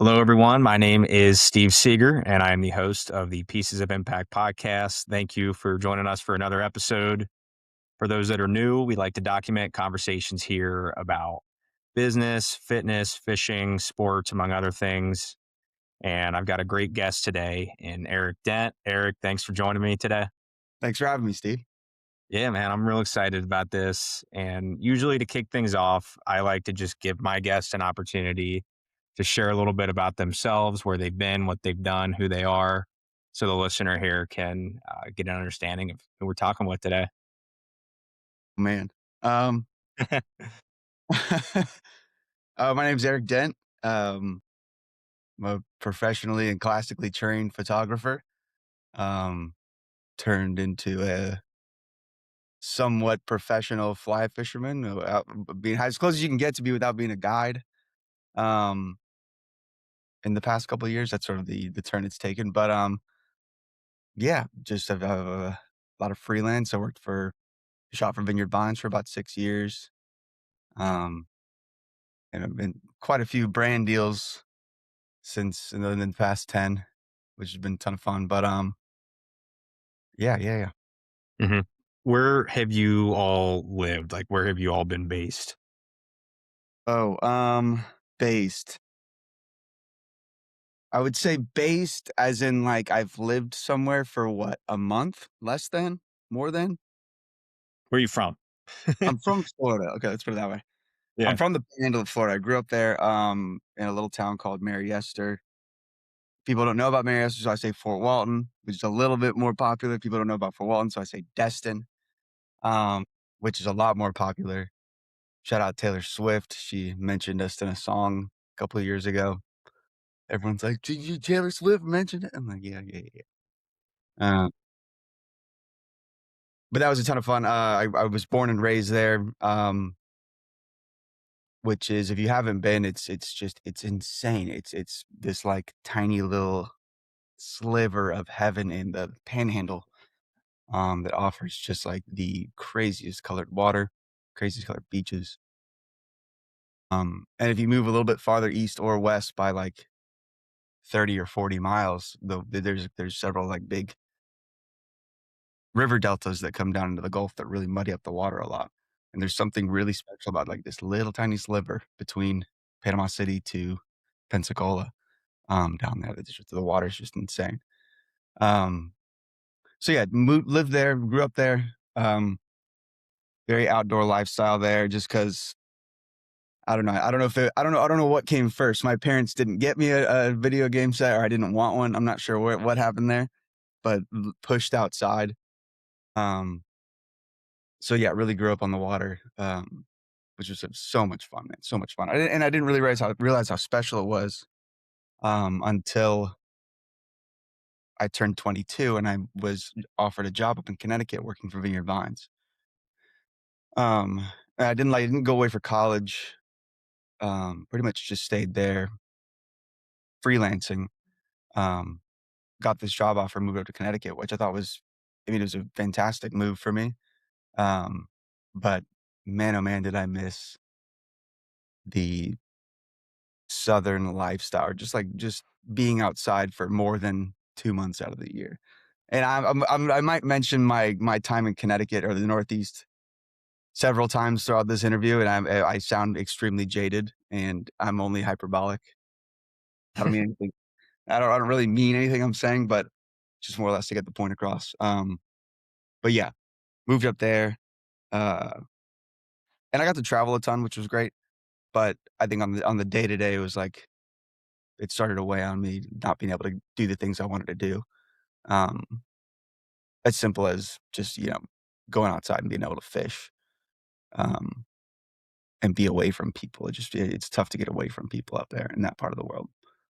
Hello, everyone. My name is Steve Seeger, and I am the host of the Pieces of Impact podcast. Thank you for joining us for another episode. For those that are new, we like to document conversations here about business, fitness, fishing, sports, among other things. And I've got a great guest today in Erick Dent. Eric, thanks for joining me today. Thanks for having me, Steve. Yeah, man, I'm real excited about this. And usually to kick things off, I like to just give my guests an opportunity to share a little bit about themselves, where they've been, what they've done, who they are, so the listener here can get an understanding of who we're talking with today. Man. Um, my name's Erick Dent. I'm a professionally and classically trained photographer. Um, Turned into a somewhat professional fly fisherman, being as close as you can get to be without being a guide. Um, in the past couple of years, that's sort of the turn it's taken. But yeah, just have a lot of freelance. I shot for Vineyard Vines for about 6 years. Um, and I've been quite a few brand deals since in the past 10, which has been a ton of fun. But yeah. hmm Where have you all lived? Like, where have you all been based? Oh, based. I would say based as in like I've lived somewhere for what, a month? Less than? More than? Where are you from? I'm from Florida. Okay, let's put it that way. I'm Yeah. from the panhandle of Florida. I grew up there in a little town called Mariester. People don't know about Mariester, so I say Fort Walton, which is a little bit more popular. People don't know about Fort Walton, so I say Destin, um, which is a lot more popular. Shout out Taylor Swift. She mentioned us in a song a couple of years ago. Everyone's like, "Did you Taylor Swift mention it?" I'm like, yeah. Uh, but that was a ton of fun. I was born and raised there, which is, if you haven't been, it's insane. It's this like tiny little sliver of heaven in the Panhandle, that offers just like the craziest colored water, craziest colored beaches. And if you move a little bit farther east or west by like 30 or 40 miles, there's several like big river deltas that come down into the Gulf that really muddy up the water a lot. And there's something really special about like this little tiny sliver between Panama City to Pensacola, down there. The water's just insane. Um, so yeah, lived there, grew up there. Very outdoor lifestyle there, just because I don't know. I don't know what came first. My parents didn't get me a video game set, or I didn't want one. I'm not sure what happened there, but pushed outside. Um, so yeah, really grew up on the water, which was so much fun, man. So much fun. I didn't really realize how special it was, until I turned 22 and I was offered a job up in Connecticut working for Vineyard Vines. And I didn't go away for college. Pretty much just stayed there freelancing. Um, got this job offer, moved up to Connecticut, which I thought was, I mean, it was a fantastic move for me. Um, but man, oh man, did I miss the Southern lifestyle, or just being outside for more than 2 months out of the year. And I might mention my time in Connecticut or the Northeast several times throughout this interview, and I sound extremely jaded, and I'm only hyperbolic. I don't mean anything. I don't really mean anything I'm saying, but just more or less to get the point across. But yeah, moved up there, uh, and I got to travel a ton, which was great. But I think on the day to day, it was like it started to weigh on me not being able to do the things I wanted to do. Um, as simple as just going outside and being able to fish, um, and be away from people. It's tough to get away from people up there in that part of the world,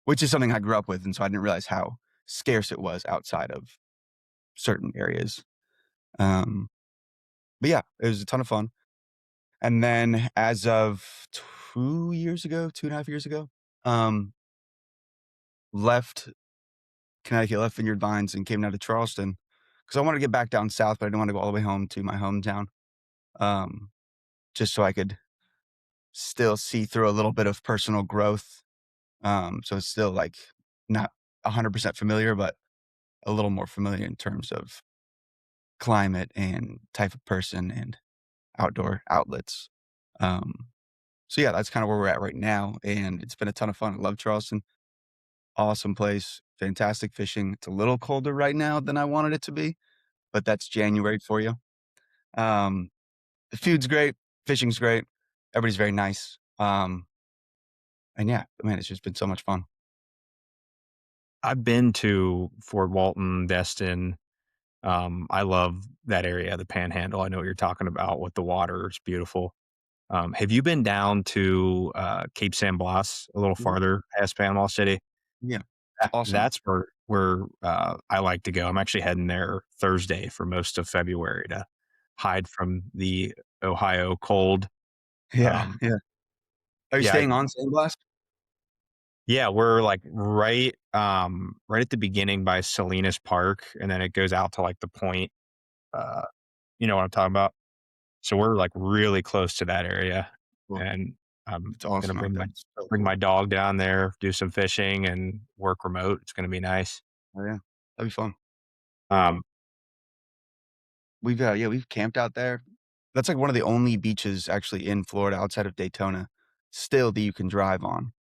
which is something I grew up with, and so I didn't realize how scarce it was outside of certain areas. Um, but yeah, it was a ton of fun. And then as of 2 years ago, 2.5 years ago, um, left Connecticut, left Vineyard Vines, and came down to Charleston because I wanted to get back down south, but I didn't want to go all the way home to my hometown, um, just so I could still see through a little bit of personal growth, So it's still like not 100% familiar, but a little more familiar in terms of climate and type of person and outdoor outlets. Um, so yeah, that's kind of where we're at right now. And it's been a ton of fun. I love Charleston. Awesome place. Fantastic fishing. It's a little colder right now than I wanted it to be, but that's January for you. Um, the food's great. Fishing's great. Everybody's very nice. And yeah, man, it's just been so much fun. I've been to Fort Walton, Destin. I love that area, the Panhandle. I know what you're talking about with the water. It's beautiful. Have you been down to Cape San Blas, a little Yeah. farther past Panama City? Yeah. It's awesome. That's where I like to go. I'm actually heading there Thursday for most of February to hide from the Ohio cold. Yeah. Um, Yeah. Are you yeah, staying on Sandblast? yeah, we're like right at the beginning by Salinas Park, and then it goes out to like the point. Uh, you know what I'm talking about? So we're like really close to that area, Cool. and I'm It's gonna awesome out there. It's so bring cool. my dog down there, do some fishing, and work remote. It's gonna be nice. Oh, yeah. That'd be fun. Um, We've camped out there. That's like one of the only beaches actually in Florida outside of Daytona still that you can drive on.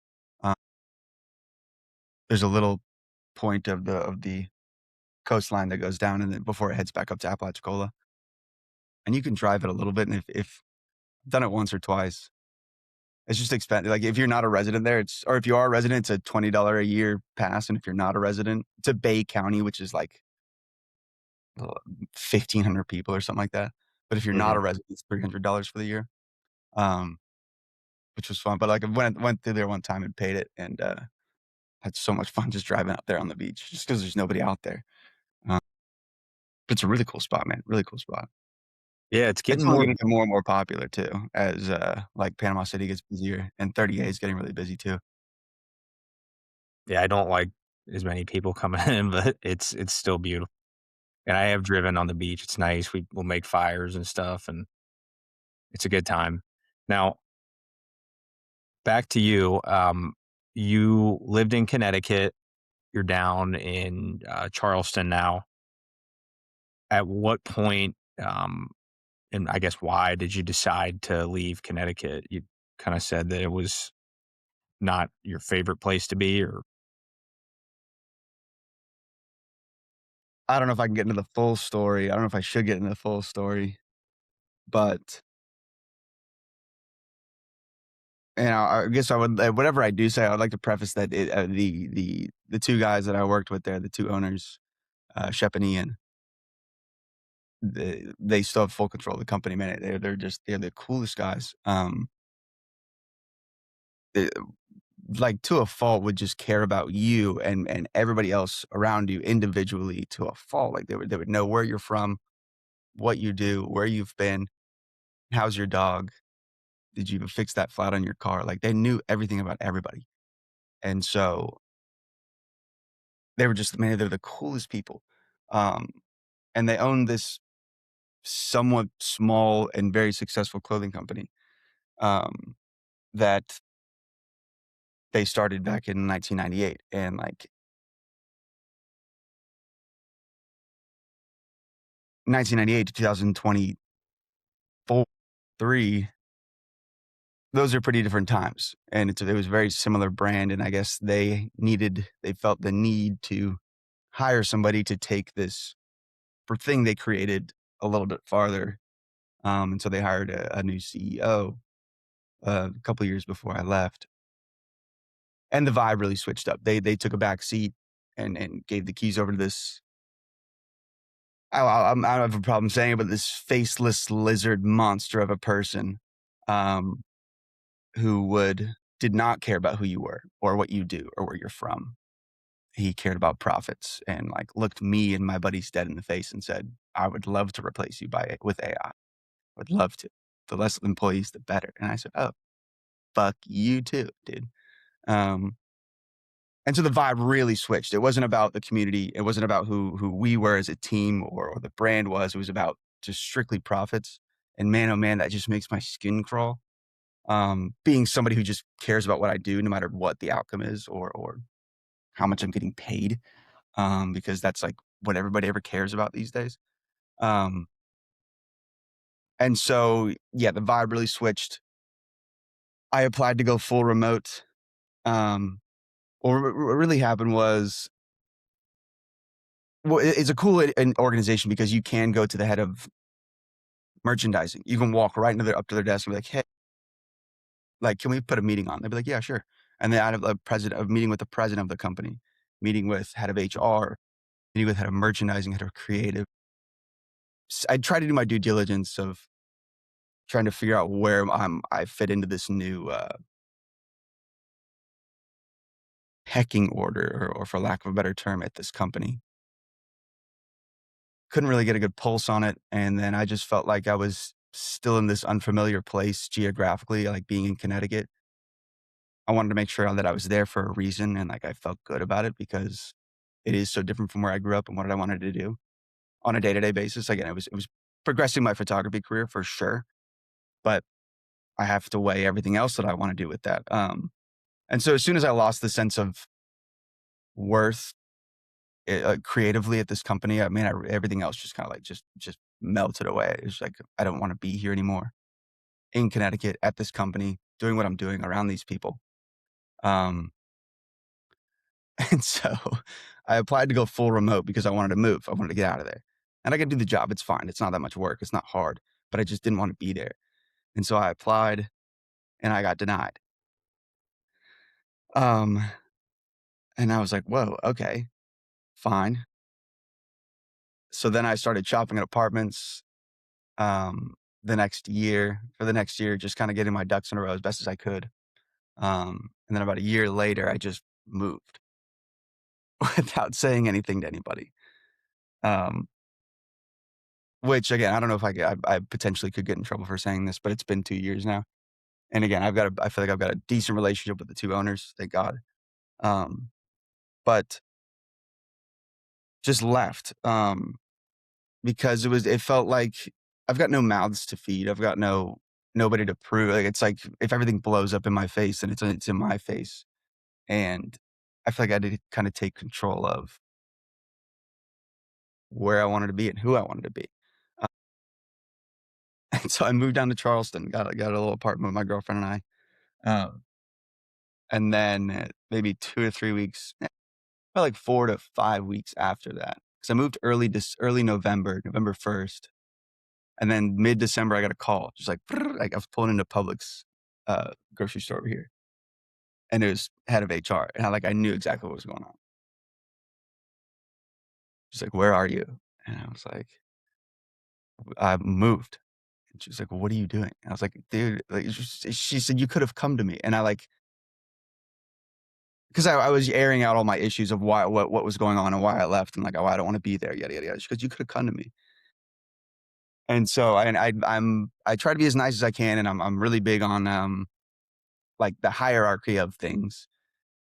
Uh, there's a little point of the coastline that goes down and then before it heads back up to Apalachicola, and you can drive it a little bit, and if I've done it once or twice, it's just expensive. Like, if you're not a resident there, it's or if you are a resident, it's a $20 a year pass, and if you're not a resident, it's a Bay County, which is like 1,500 people or something like that. But if you're not a mhm. resident, it's $300 for the year, um, which was fun. But like I went through there one time and paid it, and had so much fun just driving out there on the beach, just because there's nobody out there. Uh, but it's a really cool spot, man. Really cool spot. Yeah, it's It's getting only more. gonna get more and more popular too as like Panama City gets busier, and 30A is getting really busy too. Yeah, I don't like as many people coming in, but it's still beautiful. And I have driven on the beach. It's nice. We'll make fires and stuff, and it's a good time. Now, back to you. You lived in Connecticut. You're down in Charleston now. At what point, and I guess why did you decide to leave Connecticut? You kind of said that it was not your favorite place to be, or I don't know if I can get into the full story. I don't know if I should get into the full story, but I guess I would whatever I do say, I would like to preface that the 2 guys that I worked with there, the 2 owners, Shep and Ian, they still have full control of the company, man. They're the coolest guys. Eh, like, to a fault, would just care about you and everybody else around you individually to a fault. Like, they would know where you're from, what you do, where you've been, how's your dog, did you fix that flat on your car? Like, they knew everything about everybody, and so they were just man, they're the coolest people. Um, and they own this somewhat small and very successful clothing company, um, that they started back in 1998, and, like, 1998 to 2024, 3, those are pretty different times, and it was a very similar brand, and I guess they felt the need to hire somebody to take this thing they created a little bit farther, and so they hired a new CEO, a couple years before I left, and the vibe really switched up. They took a back seat and gave the keys over to this I don't have a problem saying it, but this faceless lizard monster of a person, um, who did not care about who you were or what you do or where you're from. He cared about profits and, like, looked me and my buddies dead in the face and said, "I would love to replace you with AI. Would love to. The less employees, the better." And I said, "Oh, fuck you too, dude." Um, and so the vibe really switched. It wasn't about the community. It wasn't about who we were as a team or the brand was. It was about just strictly profits. And man, oh man, that just makes my skin crawl. being somebody who just cares about what I do no matter what the outcome is or how much I'm getting paid, because that's like what everybody ever cares about these days. Um, and so, yeah, the vibe really switched. I applied to go full remote. Um, what really happened was, well, it's a cool an organization because you can go to the head of merchandising. You can walk right into their up to their desk and be like, "Hey, like, can we put a meeting on?" They'd be like, "Yeah, sure." And then I have a meeting with the president of the company, meeting with head of HR, meeting with head of merchandising, head of creative. I try to do my due diligence of trying to figure out where I fit into this new pecking order, or for lack of a better term, at this company. Couldn't really get a good pulse on it, and then I just felt like I was still in this unfamiliar place geographically, like being in Connecticut. I wanted to make sure that I was there for a reason and, like, I felt good about it because it is so different from where I grew up and what I wanted to do on a day-to-day basis. Again, it was progressing my photography career for sure, but I have to weigh everything else that I wanna do with that. And so as soon as I lost the sense of worth, creatively at this company, I mean, everything else just kinda, like, just melted away. It's like, I don't wanna be here anymore in Connecticut at this company, doing what I'm doing around these people. Um, and so I applied to go full remote because I wanted to move. I wanted to get out of there. And I could do the job, it's fine. It's not that much work, it's not hard, but I just didn't wanna be there. And so I applied and I got denied. Um, and I was like, "Whoa, okay, fine." So then I started shopping at apartments, for the next year, just kinda getting my ducks in a row as best as I could. And then about a year later, I just moved without saying anything to anybody. Um, which again, I don't know if I potentially could get in trouble for saying this, but it's been 2 years now. And again, I feel like I've got a decent relationship with the 2 owners, thank God. Um, but just left, because it felt like I've got no mouths to feed. I've got nobody to prove. Like, it's like if everything blows up in my face, then it's in my face. And I feel like I had to kinda take control of where I wanted to be and who I wanted to be. Uh, and so I moved down to Charleston, got a little apartment with my girlfriend and I. And then maybe 2 or 3 weeks, probably like 4 to 5 weeks after that, because I moved early November, November 1st, and then mid-December, I got a call, just like, like I was pulling into Publix, grocery store over here, and it was head of HR, and I knew exactly what was going on. She's like, "Where are you?" And I was like, "I moved." And she was like, "Well, what are you doing?" And I was like, "Dude," like, she said, "You could have come to me." And I like, 'cause I was airing out all my issues of what was going on and why I left and like, "Oh, I don't wanna be there, yada, yada, yada." She goes, "You could have come to me." And so I try to be as nice as I can, and I'm really big on, like, the hierarchy of things.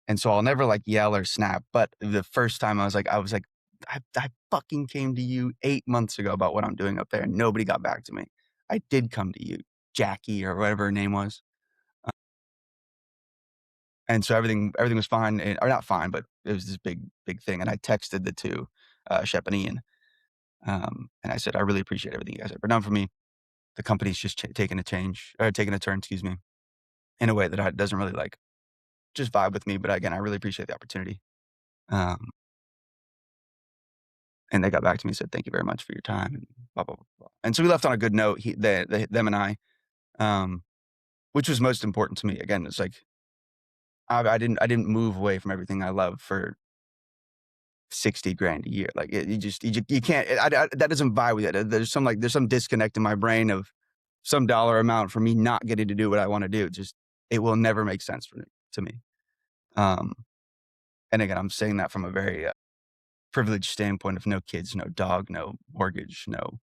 And so I'll never, like, yell or snap, but the first time I was like, "I fucking came to you 8 months ago about what I'm doing up there, and nobody got back to me. I did come to you, Jackie," or whatever her name was. And so everything was fine, or not fine, but it was this big thing, and I texted the 2, Shep and Ian, and I said, "I really appreciate everything you guys have ever done for me. The company's just taking a turn, excuse me, in a way that doesn't really, like, just vibe with me, but again, I really appreciate the opportunity." Um, and they got back to me and said, "Thank you very much for your time," and blah, blah, blah, blah. And so we left on a good note, them and I, um, which was most important to me. Again, it's like, I didn't move away from everything I love for 60 grand a year. Like, you can't, that doesn't vibe with it. There's some disconnect in my brain of some dollar amount for me not getting to do what I wanna do. It will never make sense to me. Um, and again, I'm saying that from a very, privileged standpoint of no kids, no dog, no mortgage, no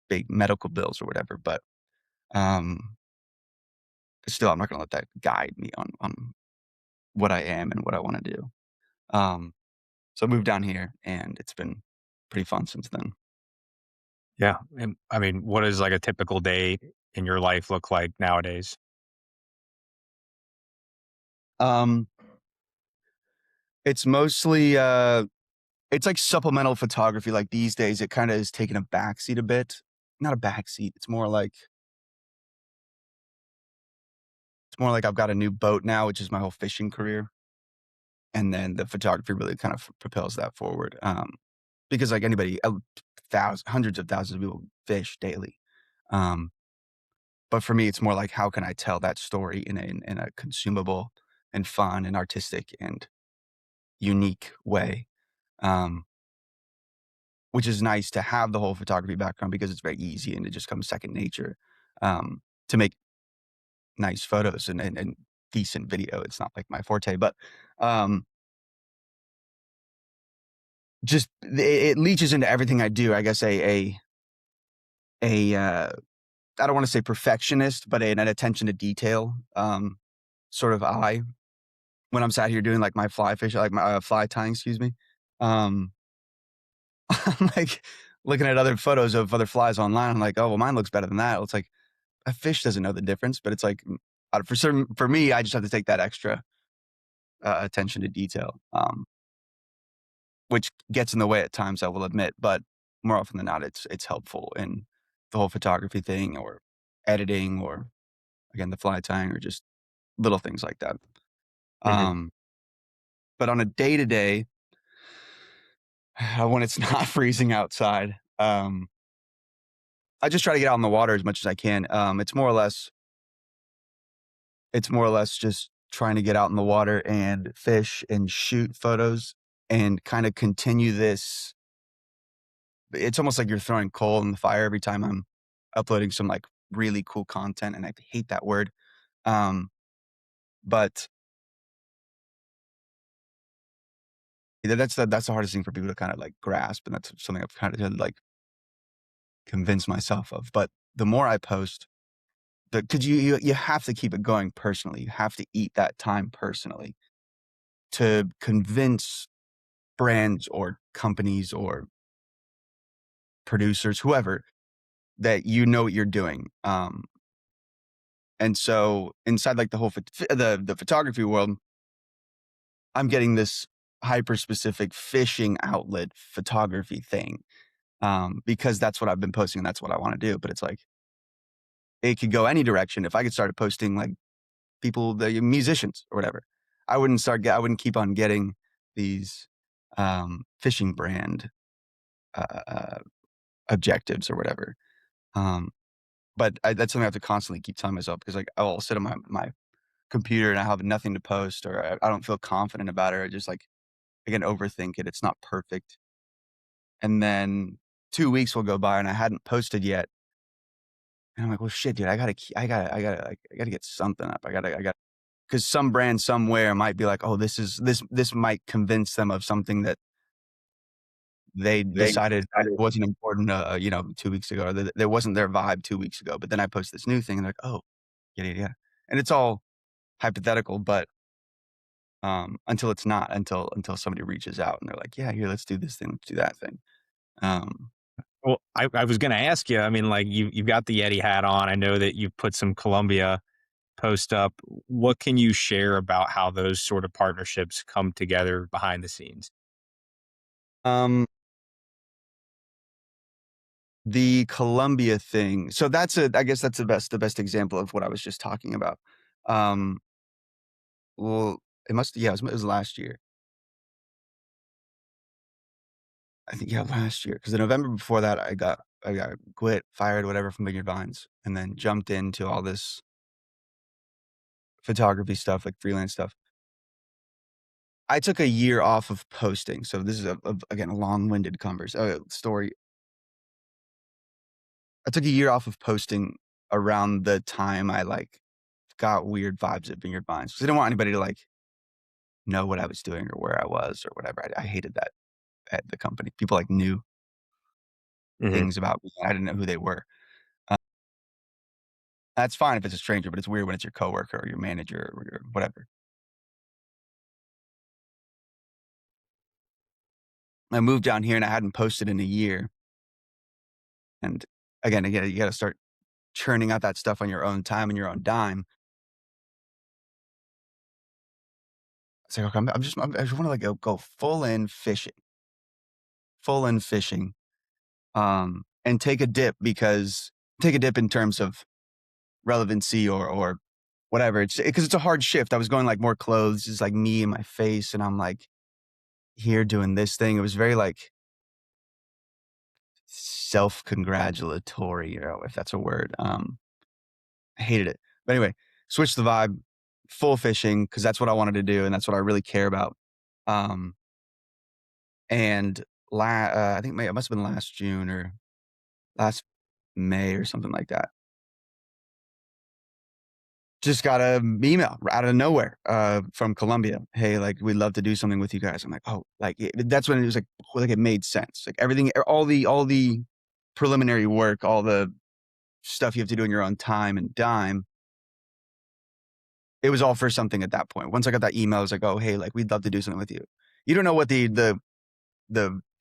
big medical bills or whatever, but, um, still, I'm not gonna let that guide me on what I am and what I wanna do. Um, so I moved down here, and it's been pretty fun since then. Yeah, and I mean, what does like a typical day in your life look like nowadays? Um, it's mostly, it's like supplemental photography. Like these days, it kind of is taking a backseat a bit. Not a backseat. It's more like I've got a new boat now, which is my whole fishing career, and then the photography really kind of propels that forward. Because like anybody, hundreds of thousands of people fish daily. Um, but for me, it's more like how can I tell that story in a consumable and fun and artistic and unique way. Um, which is nice to have the whole photography background because it's very easy and it just comes second nature to make nice photos and decent video. It's not like my forte, but um, just it leaches into everything I do. I guess a I don't want to say perfectionist, but an attention to detail sort of eye when I'm sat here doing like my fly fish, like my fly tying, excuse me. Um, I'm like looking at other photos of other flies online. I'm like, oh, well, mine looks better than that. It's like a fish doesn't know the difference, but it's like for me, I just have to take that extra attention to detail, which gets in the way at times, I will admit, but more often than not, it's helpful in the whole photography thing or editing or again the fly tying or just little things like that. Mhm. Um, but on a day to day, when it's not freezing outside, I just try to get out in the water as much as I can. It's more or less just trying to get out in the water and fish and shoot photos and kind of continue this. It's almost like you're throwing coal in the fire every time I'm uploading some like really cool content. And I hate that word. Um, but that's the hardest thing for people to kind of like grasp. And that's something I've kind of like convinced myself of. But the more I post, because you have to keep it going personally. You have to eat that time personally to convince brands or companies or producers, whoever, that you know what you're doing. And so inside like the whole the photography world, I'm getting this hyper specific fishing outlet photography thing because that's what I've been posting and that's what I want to do. But it's like it could go any direction. If I could start posting like people, the musicians or whatever, I wouldn't keep on getting these fishing brand uh, objectives or whatever. Um, But that's something I have to constantly keep telling myself because, like, I'll sit on my computer and I have nothing to post or I don't feel confident about it. I just, like, again, overthink it. It's not perfect. And then 2 weeks will go by and I hadn't posted yet. And I'm like, "Well, shit, dude, I gotta get something up. I got because some brand somewhere might be like, "Oh, this might convince them of something that they They decided decided. wasn't important, 2 weeks ago, or that wasn't their vibe 2 weeks ago." But then I post this new thing and they're like, "Oh, yeah." And it's all hypothetical, but, until it's not, until somebody reaches out and they're like, "Yeah, here, let's do this thing, let's do that thing." Um, Well, I was gonna ask you, I mean, like, you've got the Yeti hat on. I know that you've put some Columbia post up. What can you share about how those sort of partnerships come together behind the scenes? um, the Columbia thing, so I guess that's the best example of what I was just talking about. Um, well, it was last year. I think, yeah, last year, because the November before that, I got quit, fired, whatever from Vineyard Vines, and then jumped into all this photography stuff, like freelance stuff. I took a year off of posting, so this is again, a long-winded story. I took a year off of posting around the time I, like, got weird vibes at Vineyard Vines, 'cause I didn't want anybody to, like, know what I was doing or where I was or whatever. I hated that at the company. People, like, knew Mhm. things about me, I didn't know who they were. Uh, that's fine if it's a stranger, but it's weird when it's your coworker or your manager or your whatever. I moved down here and I hadn't posted in a year, and again, you gotta start churning out that stuff on your own time and your own dime. It's like, okay, I just want to like go full in fishing, and take a dip in terms of relevancy or whatever. It's because it's a hard shift. I was going like more clothes, just like me and my face, and I'm like here doing this thing. It was very like self-congratulatory, if that's a word. I hated it. But anyway, switched the vibe, full fishing, because that's what I wanted to do and that's what I really care about. Um, and I think it must have been last June or last May or something like that. Just got a email out of nowhere from Colombia. Hey, like we'd love to do something with you guys. I'm like, oh, that's when it was like it made sense. Like everything, all the preliminary work, all the stuff you have to do in your own time and dime. It was all for something at that point. Once I got that email, I was like, oh, hey, like we'd love to do something with you. You don't know what the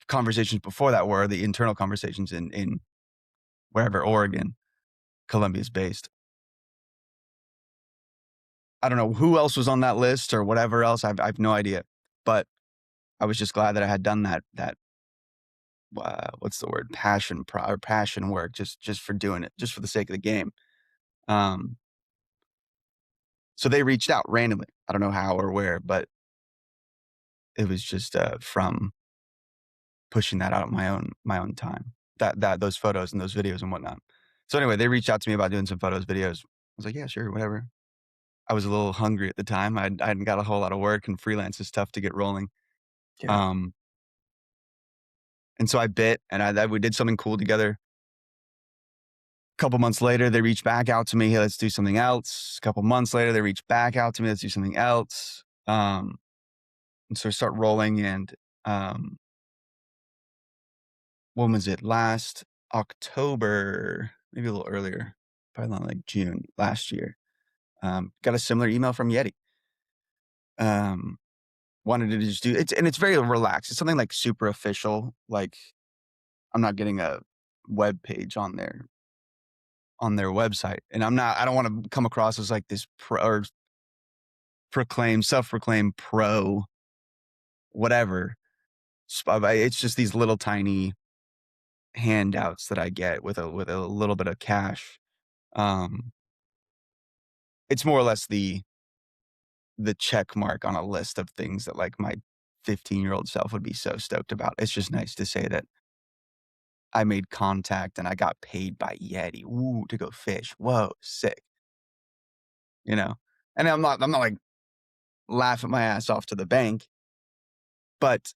conversations before that were, the internal conversations in wherever Oregon, Columbia's based. I don't know who else was on that list or whatever else. I've no idea, but I was just glad that I had done that what's the word, passion work, just for doing it, just for the sake of the game. Um, so they reached out randomly. I don't know how or where, but it was just from pushing that out of my own time. That those photos and those videos and whatnot. So anyway, they reached out to me about doing some photos, videos. I was like, yeah, sure, whatever. I was a little hungry at the time. I hadn't got a whole lot of work, and freelance is tough to get rolling. Yeah. Um, and so I bit, and we did something cool together. A couple months later, they reached back out to me. Hey, let's do something else. A couple months later, they reached back out to me. Let's do something else. And so I start rolling, and um, when was it? Last October, maybe a little earlier, probably not like June last year. Got a similar email from Yeti. Um, Wanted to just do it, and it's very relaxed. It's something like super official. Like I'm not getting a web page on their website, and I don't want to come across as like this pro or self-proclaimed pro, whatever. It's just these little tiny handouts that I get with a little bit of cash. Um, it's more or less the check mark on a list of things that like my 15-year-old self would be so stoked about. It's just nice to say that I made contact and I got paid by Yeti. Ooh, to go fish. Whoa, sick. You know? And I'm not like laughing my ass off to the bank, but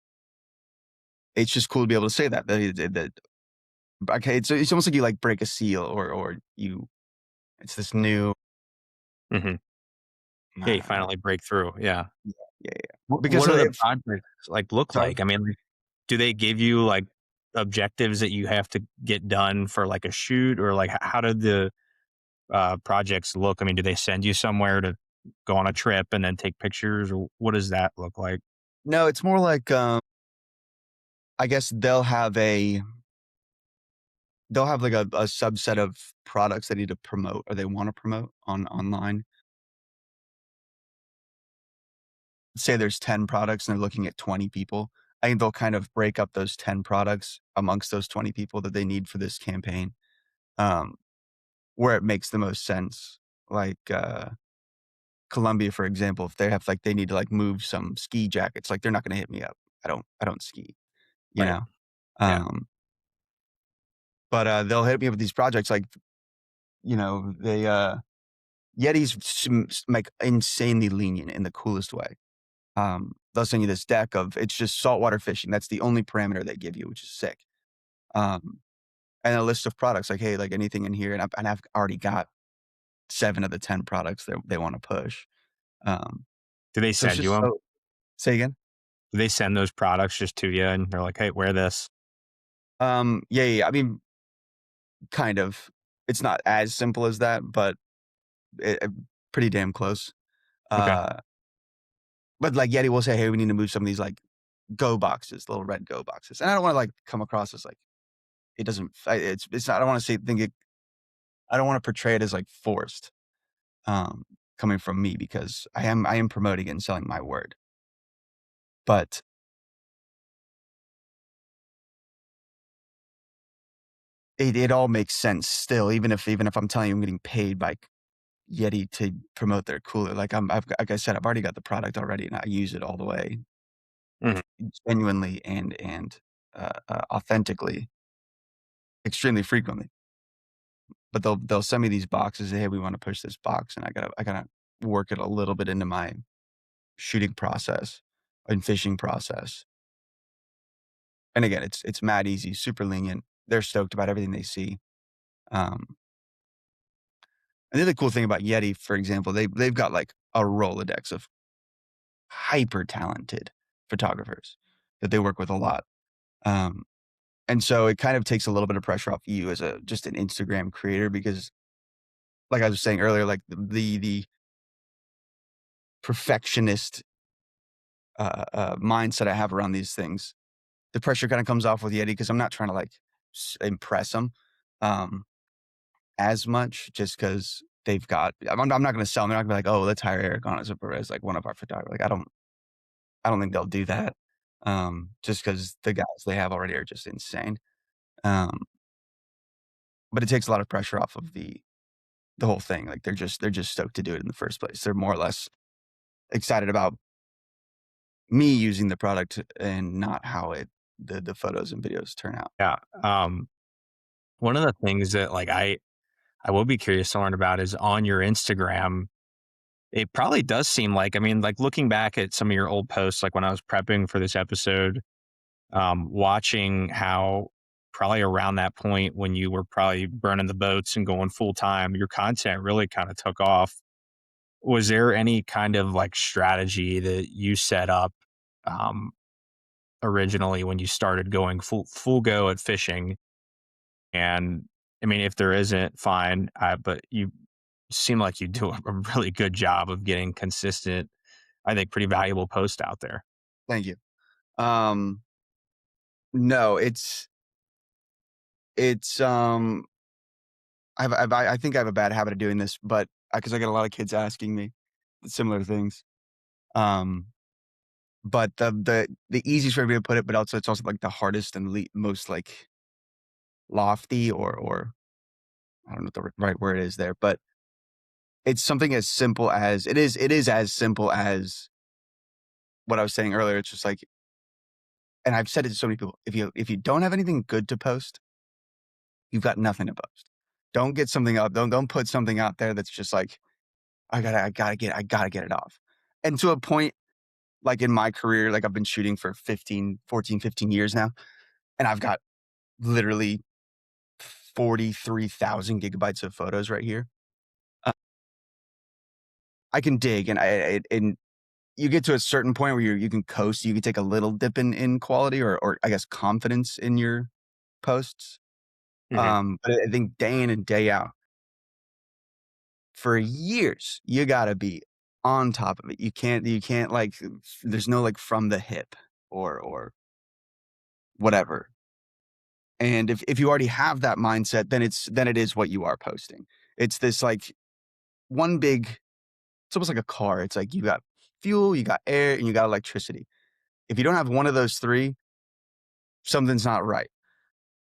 it's just cool to be able to say that okay, it's almost like you like break a seal or you it's this new Hmm. Yeah, I you don't know. finally break through. Yeah. Yeah, yeah, yeah. What Because do the if projects like look sorry? like? I mean, like, do they give you like objectives that you have to get done for like a shoot, or like how did the projects look? I mean, do they send you somewhere to go on a trip and then take pictures, or what does that look like? No, it's more like I guess they'll have like a subset of products they need to promote or they want to promote online. Say there's 10 products and they're looking at 20 people. I think they'll kind of break up those 10 products amongst those 20 people that they need for this campaign, um, where it makes the most sense. Like Columbia, for example, if they have like they need to like move some ski jackets, like they're not going to hit me up. I don't ski, you Right. know. Yeah. Um, but they'll hit me up with these projects like they Yeti's like insanely lenient in the coolest way. They'll send you this deck of it's just saltwater fishing. That's the only parameter they give you, which is sick. Um, and a list of products like, hey, like anything in here, and I've already got 7 of the 10 products that they want to push. Um, Do they so it's send you just them? so say again. Do they send those products just to you and they're like, "Hey, wear this"? Yeah, yeah. I mean, kind of. It's not as simple as that, but pretty damn close. Okay. Uh, but like Yeti will say, hey, we need to move some of these like go boxes, little red go boxes, and I don't want to like come across as like it doesn't. It's not. I don't want to say think it. I don't want to portray it as like forced, coming from me because I am promoting it and selling my word. but it all makes sense still, even if I'm telling you I'm getting paid by Yeti to promote their cooler. Like like I said, I've already got the product already, and I use it all the way, Mhm. genuinely and authentically, extremely frequently. But they'll send me these boxes. Hey, we want to push this box, and I gotta work it a little bit into my shooting process and fishing process. And again, it's mad easy, super lenient. They're stoked about everything they see. Um, and the other cool thing about Yeti, for example, they've got like a Rolodex of hyper talented photographers that they work with a lot. Um, and so it kind of takes a little bit of pressure off you as a just an Instagram creator because, like I was saying earlier, like the perfectionist mindset I have around these things, the pressure kind of comes off with Yeti because I'm not trying to like impress them um, as much, just because they've got. I'm not going to sell them. They're not going to be like, oh, let's hire Eric on as like one of our photographers. Like I don't think they'll do that. Just because the guys they have already are just insane. Um, but it takes a lot of pressure off of the whole thing. Like they're just stoked to do it in the first place. They're more or less excited about me using the product and not how the photos and videos turn out. Yeah. One of the things that like I will be curious to learn about is on your Instagram. It probably does seem like, I mean, like looking back at some of your old posts, like when I was prepping for this episode, watching how probably around that point when you were probably burning the boats and going full time, your content really kind of took off. Was there any kind of like strategy that you set up um, originally when you started going full go at fishing? And I mean, if there isn't, fine. But you seem like you do a really good job of getting consistent, I think, pretty valuable post out there. Thank you. Um, no, it's I think I have a bad habit of doing this, but because I get a lot of kids asking me similar things. Um, but the easiest way to put it, but also it's also like the hardest and most like lofty or I don't know what the right word is there, but it's something as simple as it is as simple as what I was saying earlier. It's just like, and I've said it to so many people, if you don't have anything good to post, you've got nothing to post. Don't get something up. Don't put something out there that's just like, I gotta get it off. And to a point, like in my career, like I've been shooting for 15 years now, and I've got literally 43,000 gigabytes of photos right here. Uh, I can dig, and you get to a certain point where you can coast. You can take a little dip in quality or I guess confidence in your posts. Hmm. But I think day in and day out, for years, you gotta be on top of it. You can't like there's no like from the hip or whatever. And if you already have that mindset, then it is what you are posting. It's this like one big it's almost like a car. It's like you got fuel, you got air, and you got electricity. If you don't have one of those three, something's not right.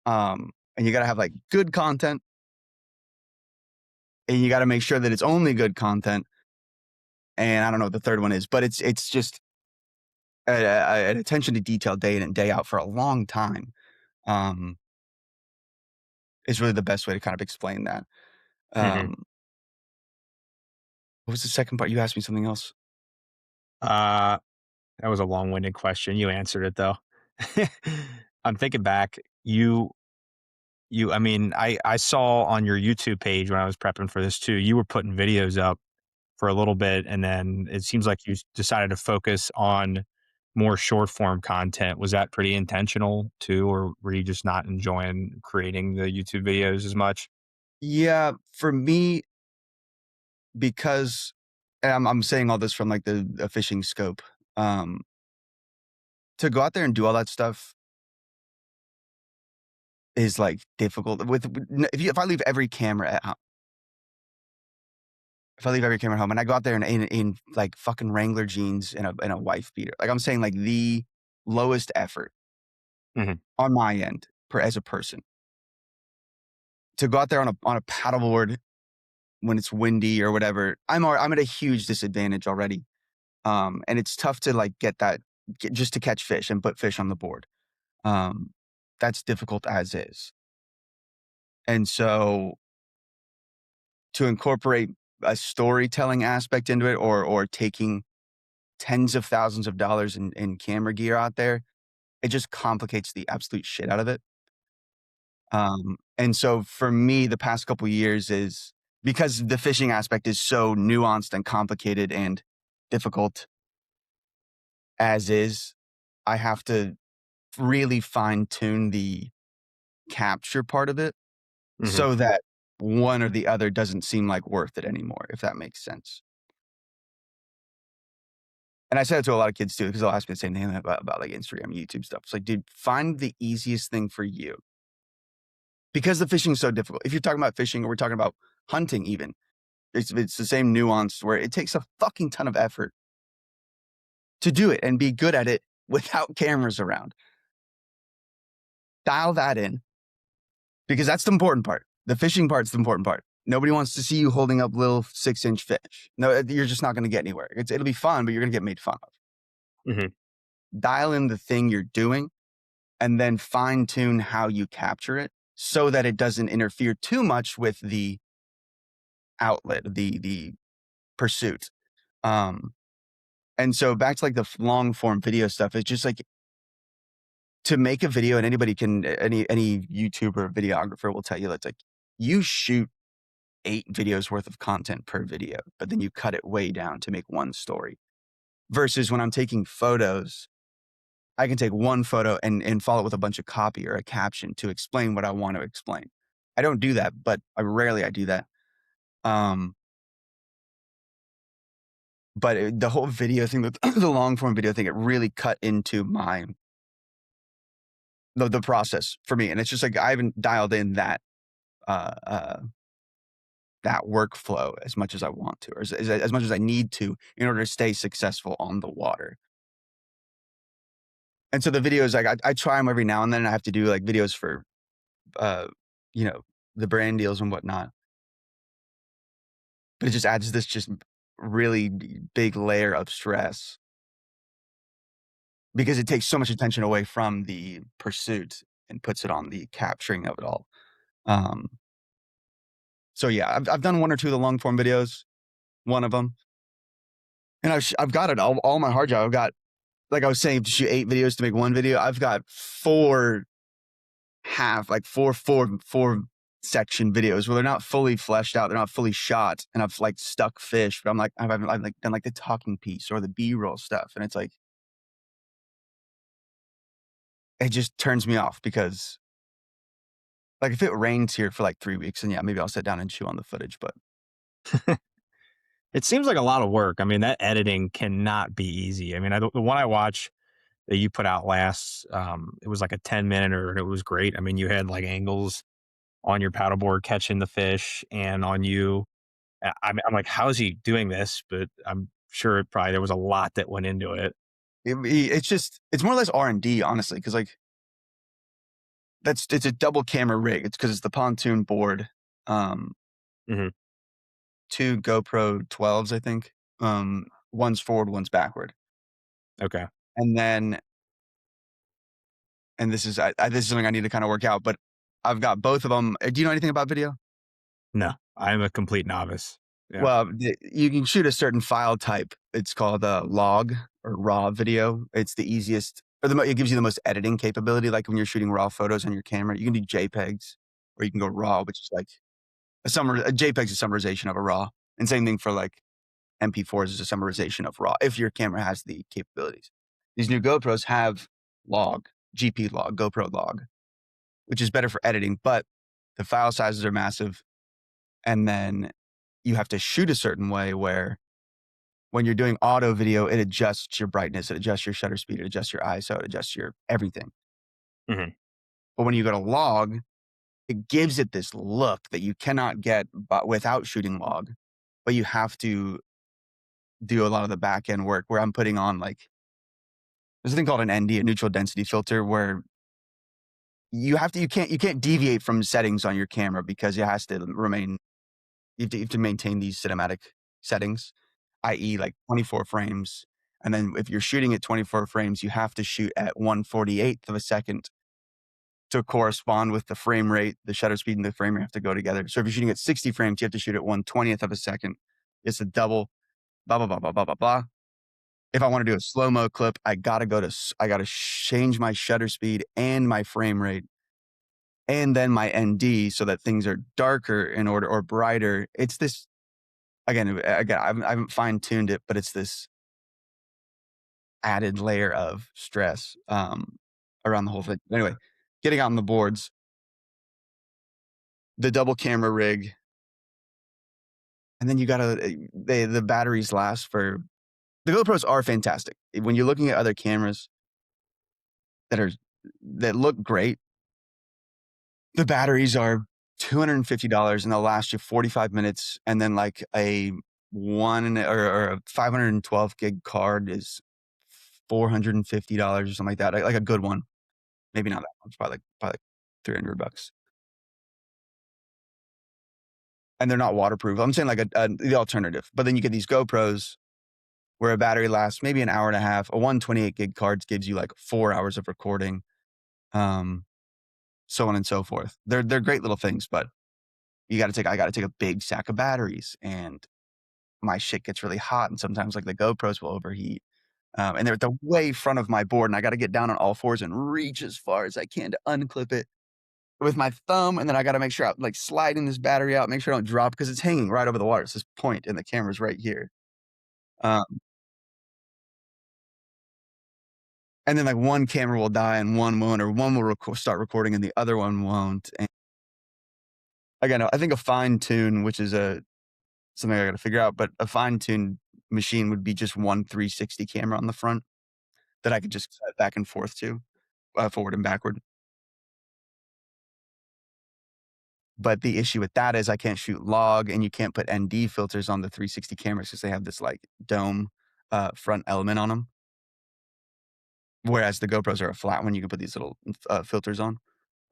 And you gotta have like good content, and you gotta make sure that it's only good content. And I don't know what the third one is, but it's just an attention to detail day in and day out for a long time, um, is really the best way to kind of explain that. Hmm. Um, what was the second part? You asked me something else. Uh, that was a long-winded question. You answered it though. I'm thinking back. I mean, I saw on your YouTube page when I was prepping for this too. You were putting videos up for a little bit, and then it seems like you decided to focus on more short form content. Was that pretty intentional too, or were you just not enjoying creating the YouTube videos as much? Yeah, for me, because and I'm saying all this from like the fishing scope. Um, to go out there and do all that stuff is like difficult. If I leave every camera at home, if I leave every camera at home and I go out there in like fucking Wrangler jeans and a wife beater, like I'm saying like the lowest effort Mhm. on my end as a person to go out there on a paddleboard when it's windy or whatever, I'm at a huge disadvantage already. And it's tough to like just to catch fish and put fish on the board. Um, that's difficult as is. And so to incorporate a storytelling aspect into it or taking tens of thousands of dollars in camera gear out there, it just complicates the absolute shit out of it. And so for me, the past couple years is because the fishing aspect is so nuanced and complicated and difficult as is, I have to really fine tune the capture part of it Mhm. so that one or the other doesn't seem like worth it anymore, if that makes sense. And I say it to a lot of kids too, because they'll ask me the same thing about like Instagram, YouTube stuff. It's like, dude, find the easiest thing for you because the fishing is so difficult. If you're talking about fishing or we're talking about hunting, even it's the same nuance where it takes a fucking ton of effort to do it and be good at it without cameras around. Dial that in because that's the important part. The fishing part's the important part. Nobody wants to see you holding up little 6-inch fish. No, you're just not going to get anywhere. It'll be fun, but you're going to get made fun of. Mhm. Dial in the thing you're doing and then fine tune how you capture it so that it doesn't interfere too much with the outlet, the pursuit. Um, and so back to like the long form video stuff, it's just like to make a video, and anybody can, any YouTuber or videographer will tell you that's like you shoot 8 videos worth of content per video, but then you cut it way down to make one story. Versus when I'm taking photos, I can take one photo and follow it with a bunch of copy or a caption to explain what I want to explain. I don't do that, but I do that. Um, but the whole video thing, the long form video thing, it really cut into the process for me, and it's just like I haven't dialed in uh, uh, that workflow as much as I want to, or as much as I need to in order to stay successful on the water. And so the videos, like I try them every now and then. I have to do like videos for, uh, you know, the brand deals and whatnot. But it just adds this just really big layer of stress because it takes so much attention away from the pursuit and puts it on the capturing of it all. Um, so yeah, I've done one or two of the long form videos, one of them, and I've got it all my hard drive. I've got, like I was saying, to shoot 8 videos to make one video. I've got 4 like four section videos where they're not fully fleshed out, they're not fully shot, and I've like stuck fish, but I've like done like the talking piece or the B-roll stuff, and it's like it just turns me off because like if it rains here for like 3 weeks, then yeah, maybe I'll sit down and chew on the footage, but It seems like a lot of work. I mean, that editing cannot be easy. I mean, the one I watched that you put out last, it was like a 10-minute, and it was great. I mean, you had like angles on your paddleboard catching the fish and on you. I'm like, how is he doing this? But I'm sure there was a lot that went into it. it's more or less R&D, honestly, because like it's a double camera rig. It's because it's the pontoon board, um, Hmm. 2 GoPro 12s, I think. One's forward, one's backward. Okay. And then this is this is something I need to kind of work out, but I've got both of them. Do you know anything about video? No, I'm a complete novice. Yeah. Well, you can shoot a certain file type. It's called a log or raw video. It's the easiest, or it gives you the most editing capability. Like when you're shooting raw photos on your camera, you can do JPEGs, or you can go raw, which is like a JPEG's a summarization of a raw, and same thing for like MP4s is a summarization of raw if your camera has the capabilities. These new GoPros have log, GP log, GoPro log, which is better for editing, but the file sizes are massive. And then you have to shoot a certain way where when you're doing auto video, it adjusts your brightness, it adjusts your shutter speed, it adjusts your ISO, it adjusts your everything. Hmm. But when you go to log, it gives it this look that you cannot get without shooting log. but you have to do a lot of the back end work where I'm putting on like there's a thing called an ND, a neutral density filter, where you can't deviate from settings on your camera because it has to remain you have to maintain these cinematic settings, i.e. like 24 frames. And then if you're shooting at 24 frames, you have to shoot at 1/48th of a second to correspond with the frame rate. The shutter speed and the frame rate have to go together. So if you're shooting at 60 frames, you have to shoot at 1/20th of a second. It's a double, blah, blah, blah, blah, blah, blah, blah. If I want to do a slow-mo clip, I gotta change my shutter speed and my frame rate and then my ND so that things are darker in order or brighter. It's this again, I haven't fine-tuned it, but it's this added layer of stress around the whole thing. Anyway, getting out on the boards, the double camera rig, and then you gotta the batteries last for the GoPros are fantastic. When you're looking at other cameras that are that look great, the batteries are $250 and they'll last you 45 minutes. And then like a a 512 gig card is $450 or something like that. Like a good one. Maybe not that much, probably like $300. And they're not waterproof. I'm saying like the alternative. But then you get these GoPros where a battery lasts maybe an hour and a half. A 128 gig card gives you like 4 hours of recording. So on and so forth. They're great little things, but I gotta take a big sack of batteries and my shit gets really hot and sometimes like the GoPros will overheat. And they're at the way front of my board and I got to get down on all fours and reach as far as I can to unclip it with my thumb. And then I got to make sure I'm like sliding this battery out, make sure I don't drop because it's hanging right over the water. It's this point and the camera's right here. Um, and then like one camera will die and one won't, or one will start recording and the other one won't. And again, I think a fine tune, which is something I got to figure out, but a fine tuned machine would be just one 360 camera on the front that I could just cut back and forth to, forward and backward. But the issue with that is I can't shoot log and you can't put ND filters on the 360 cameras because they have this like dome front element on them. Whereas the GoPros are a flat one, you can put these little filters on.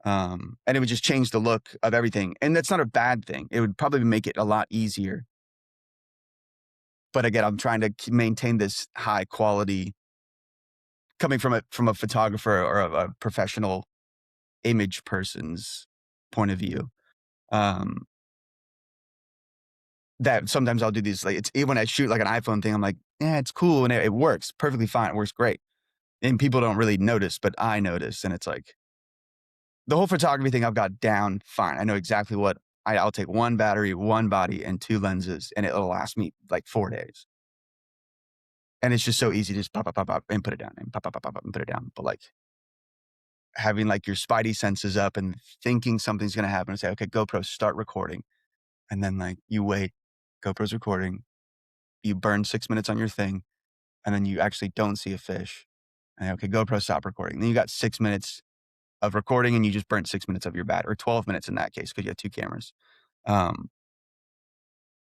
And it would just change the look of everything. And that's not a bad thing. It would probably make it a lot easier. But again, I'm trying to maintain this high quality coming from a photographer or a professional image person's point of view. That sometimes I'll do these like even when I shoot like an iPhone thing, I'm like, yeah, it's cool and it works perfectly fine. It works great. And people don't really notice, but I notice. And it's like the whole photography thing I've got down fine. I know exactly what I'll take one battery, one body, and two lenses, and it'll last me like 4 days. And it's just so easy to just pop, pop, pop, pop, and put it down, and pop, pop, pop, pop, and put it down. But like having like your spidey senses up and thinking something's gonna happen and say, okay, GoPro, start recording. And then like you wait, GoPro's recording, you burn 6 minutes on your thing, and then you actually don't see a fish. And okay, GoPro, stop recording. Then you got 6 minutes of recording and you just burnt 6 minutes of your battery, or 12 minutes in that case, because you have two cameras. And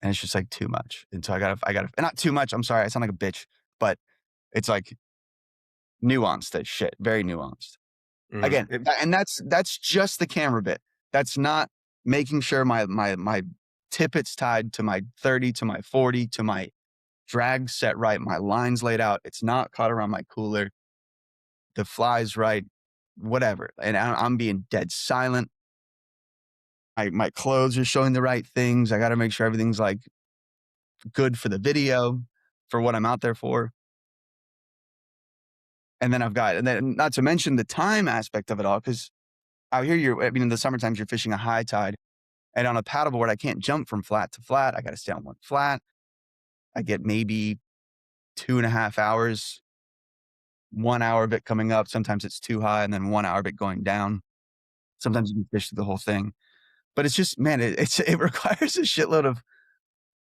it's just like too much. And so I gotta, not too much. I'm sorry. I sound like a bitch, but it's like nuanced as shit, very nuanced. Again, and that's just the camera bit. That's not making sure my tippet's tied to my 30, to my 40, to my drag set right, my lines laid out. It's not caught around my cooler. The fly's right, whatever. And I'm being dead silent. My clothes are showing the right things. I got to make sure everything's like good for the video, for what I'm out there for. And then and then not to mention the time aspect of it all, because out here, in the summer times, you're fishing a high tide. And on a paddleboard, I can't jump from flat to flat. I got to stay on one flat. I get maybe 2.5 hours, 1 hour of it coming up. Sometimes it's too high, and then 1 hour of it going down. Sometimes you can fish through the whole thing. But it's just, man, it requires a shitload of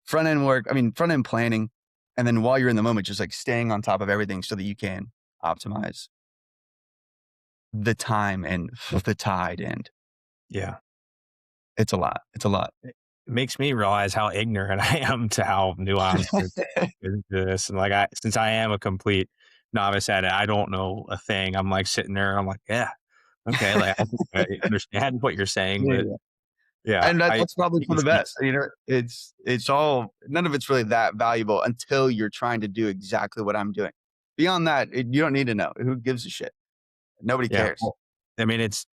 front end work. Front end planning. And then while you're in the moment, just like staying on top of everything so that you can optimize the time and the tide. And yeah, it's a lot. It's a lot. makes me realize how ignorant I am to how nuanced into this. And like since I am a complete novice at it, I don't know a thing. I'm like sitting there, I'm like, yeah, okay, like I understand what you're saying, but Yeah. yeah, And I that's probably for the it's best, you know, it's all none of it's really that valuable until you're trying to do exactly what I'm doing. Beyond that, you don't need to know. Who gives a shit? Nobody yeah. cares. Well, I mean, it's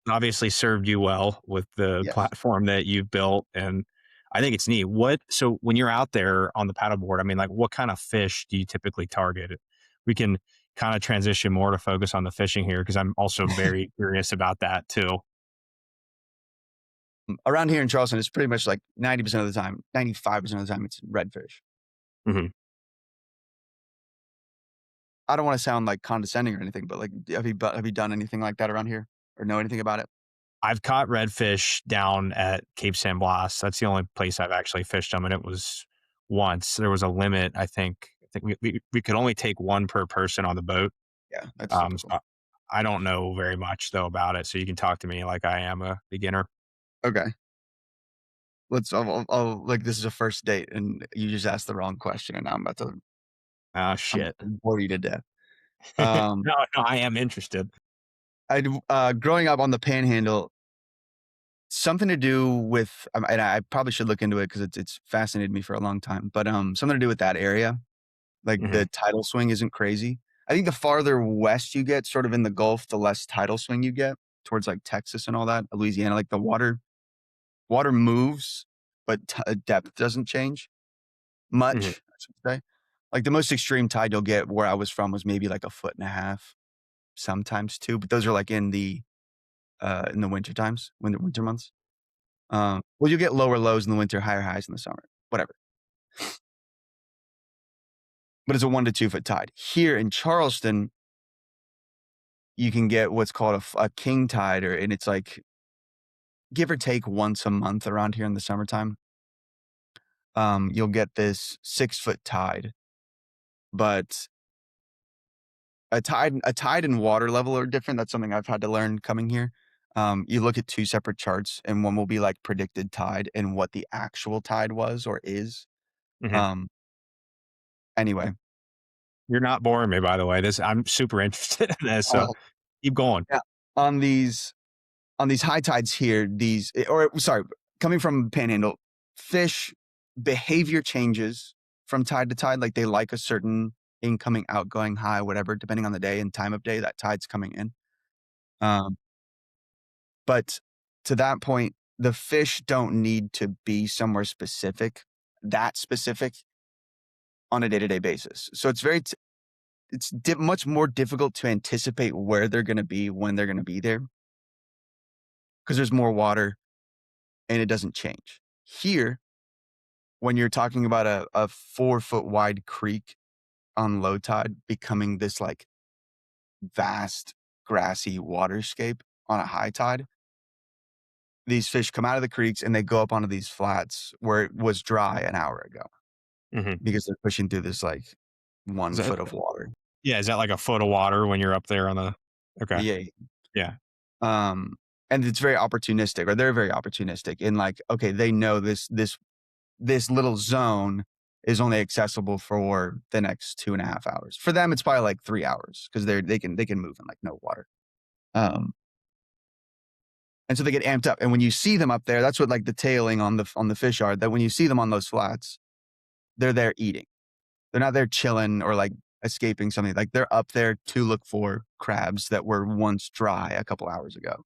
obviously served you well with the Yes. platform that you've built, and I think it's neat. So when you're out there on the paddleboard, I mean, like, what kind of fish do you typically target? We can kind of transition more to focus on the fishing here because I'm also very curious about that too. Around here in Charleston, it's pretty much like 90% of the time, 95% of the time, it's redfish. Mhm. I don't wanna sound, like, condescending or anything, but, like, have you done anything like that around here or know anything about it? I've caught redfish down at Cape San Blas. That's the only place I've actually fished them, and it was once. There was a limit. I think we could only take one per person on the boat. Yeah, that's typical. So I don't know very much though about it. So you can talk to me like I am a beginner. Okay. I'll like, this is a first date, and you just asked the wrong question, and now Oh I'm shit. about to bore you to death. no, Um, no, I am interested. growing up on the Panhandle, something to do with, and I probably should look into it because it's fascinated me for a long time, but, something to do with that area. Like, Hmm. the tidal swing isn't crazy. I think the farther west you get, sort of in the Gulf, the less tidal swing you get towards, like, Texas and all that, Louisiana, like, the water moves, but depth doesn't change Hmm. much, I should say. Like, the most extreme tide you'll get where I was from was maybe, like, a foot and a half, sometimes 2, but those are, like, in the winter times, when the winter months. Well, you get lower lows in the winter, higher highs in the summer, whatever. But it's a 1 to 2 foot tide. Here in Charleston, you can get what's called a king tide, and it's like, give or take once a month around here in the summertime. You'll get this 6 foot tide, but a tide and water level are different. That's something I've had to learn coming here. You look at 2 separate charts, and one will be like predicted tide and what the actual tide was or is. Hmm. Um, anyway, You're not boring me, by the way. This I'm super interested in this. So uh, keep going. yeah, on these high tides here, or sorry, coming from Panhandle, fish behavior changes from tide to tide. Like, they like a certain incoming, outgoing, high, whatever, depending on the day and time of day that tide's coming in. Um, but to that point, the fish don't need to be somewhere specific, that specific, on a day-to-day basis. So it's very much more difficult to anticipate where they're gonna be when they're gonna be there because there's more water and it doesn't change. Here, when you're talking about a 4 foot wide creek on low tide becoming this, like, vast grassy waterscape on a high tide, these fish come out of the creeks and they go up onto these flats where it was dry an hour ago Hmm. because they're pushing through this, like, Is 1 that foot of water. yeah? Is that like a foot of water when you're up there on the? Okay. Yeah, Yeah. um, and it's very opportunistic, or they're very opportunistic in, like, okay, they know this little zone is only accessible for the next 2.5 hours. For them, it's probably like 3 hours because they can move in, like, no water. Um, and so they get amped up, and when you see them up there, that's what, like, the tailing on the fish are, that when you see them on those flats, they're there eating. They're not there chilling or, like, escaping something, like, they're up there to look for crabs that were once dry a couple hours ago.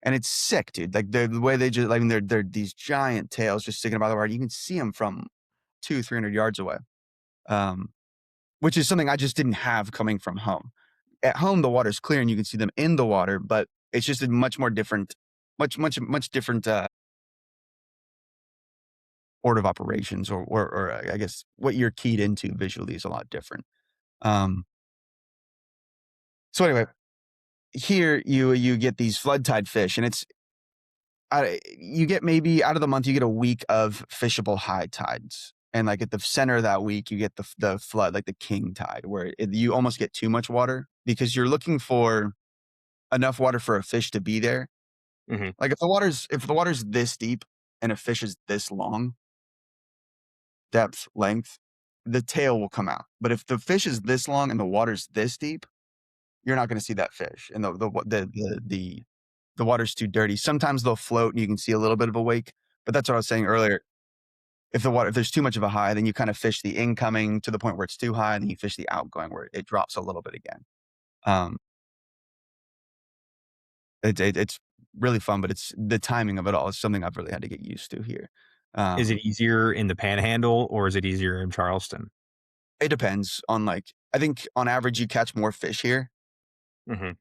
And it's sick, dude, like, the way they just, I mean, they're these giant tails just sticking by the water. You can see them from 200-300 yards away, um, which is something I just didn't have coming from home. At home, the water's clear and you can see them in the water, but it's just a much more different, much different, order of operations, or I guess what you're keyed into visually is a lot different. Um, so anyway, here you get these flood tide fish, and you get, maybe out of the month, you get a week of fishable high tides. And, like, at the center of that week, you get the flood, like the king tide, where you almost get too much water because you're looking for enough water for a fish to be there, Hmm. Like if the water's this deep and a fish is this long, depth, length, the tail will come out. But if the fish is this long and the water's this deep, you're not gonna see that fish, and the water's too dirty. Sometimes they'll float and you can see a little bit of a wake, but that's what I was saying earlier. If there's too much of a high, then you kind of fish the incoming to the point where it's too high, and then you fish the outgoing where it drops a little bit again. Um, it's really fun, but it's the timing of it all is something I've really had to get used to here. Is Um, it easier in the Panhandle or is it easier in Charleston? it depends on, like I think on average you catch more fish here, Hmm.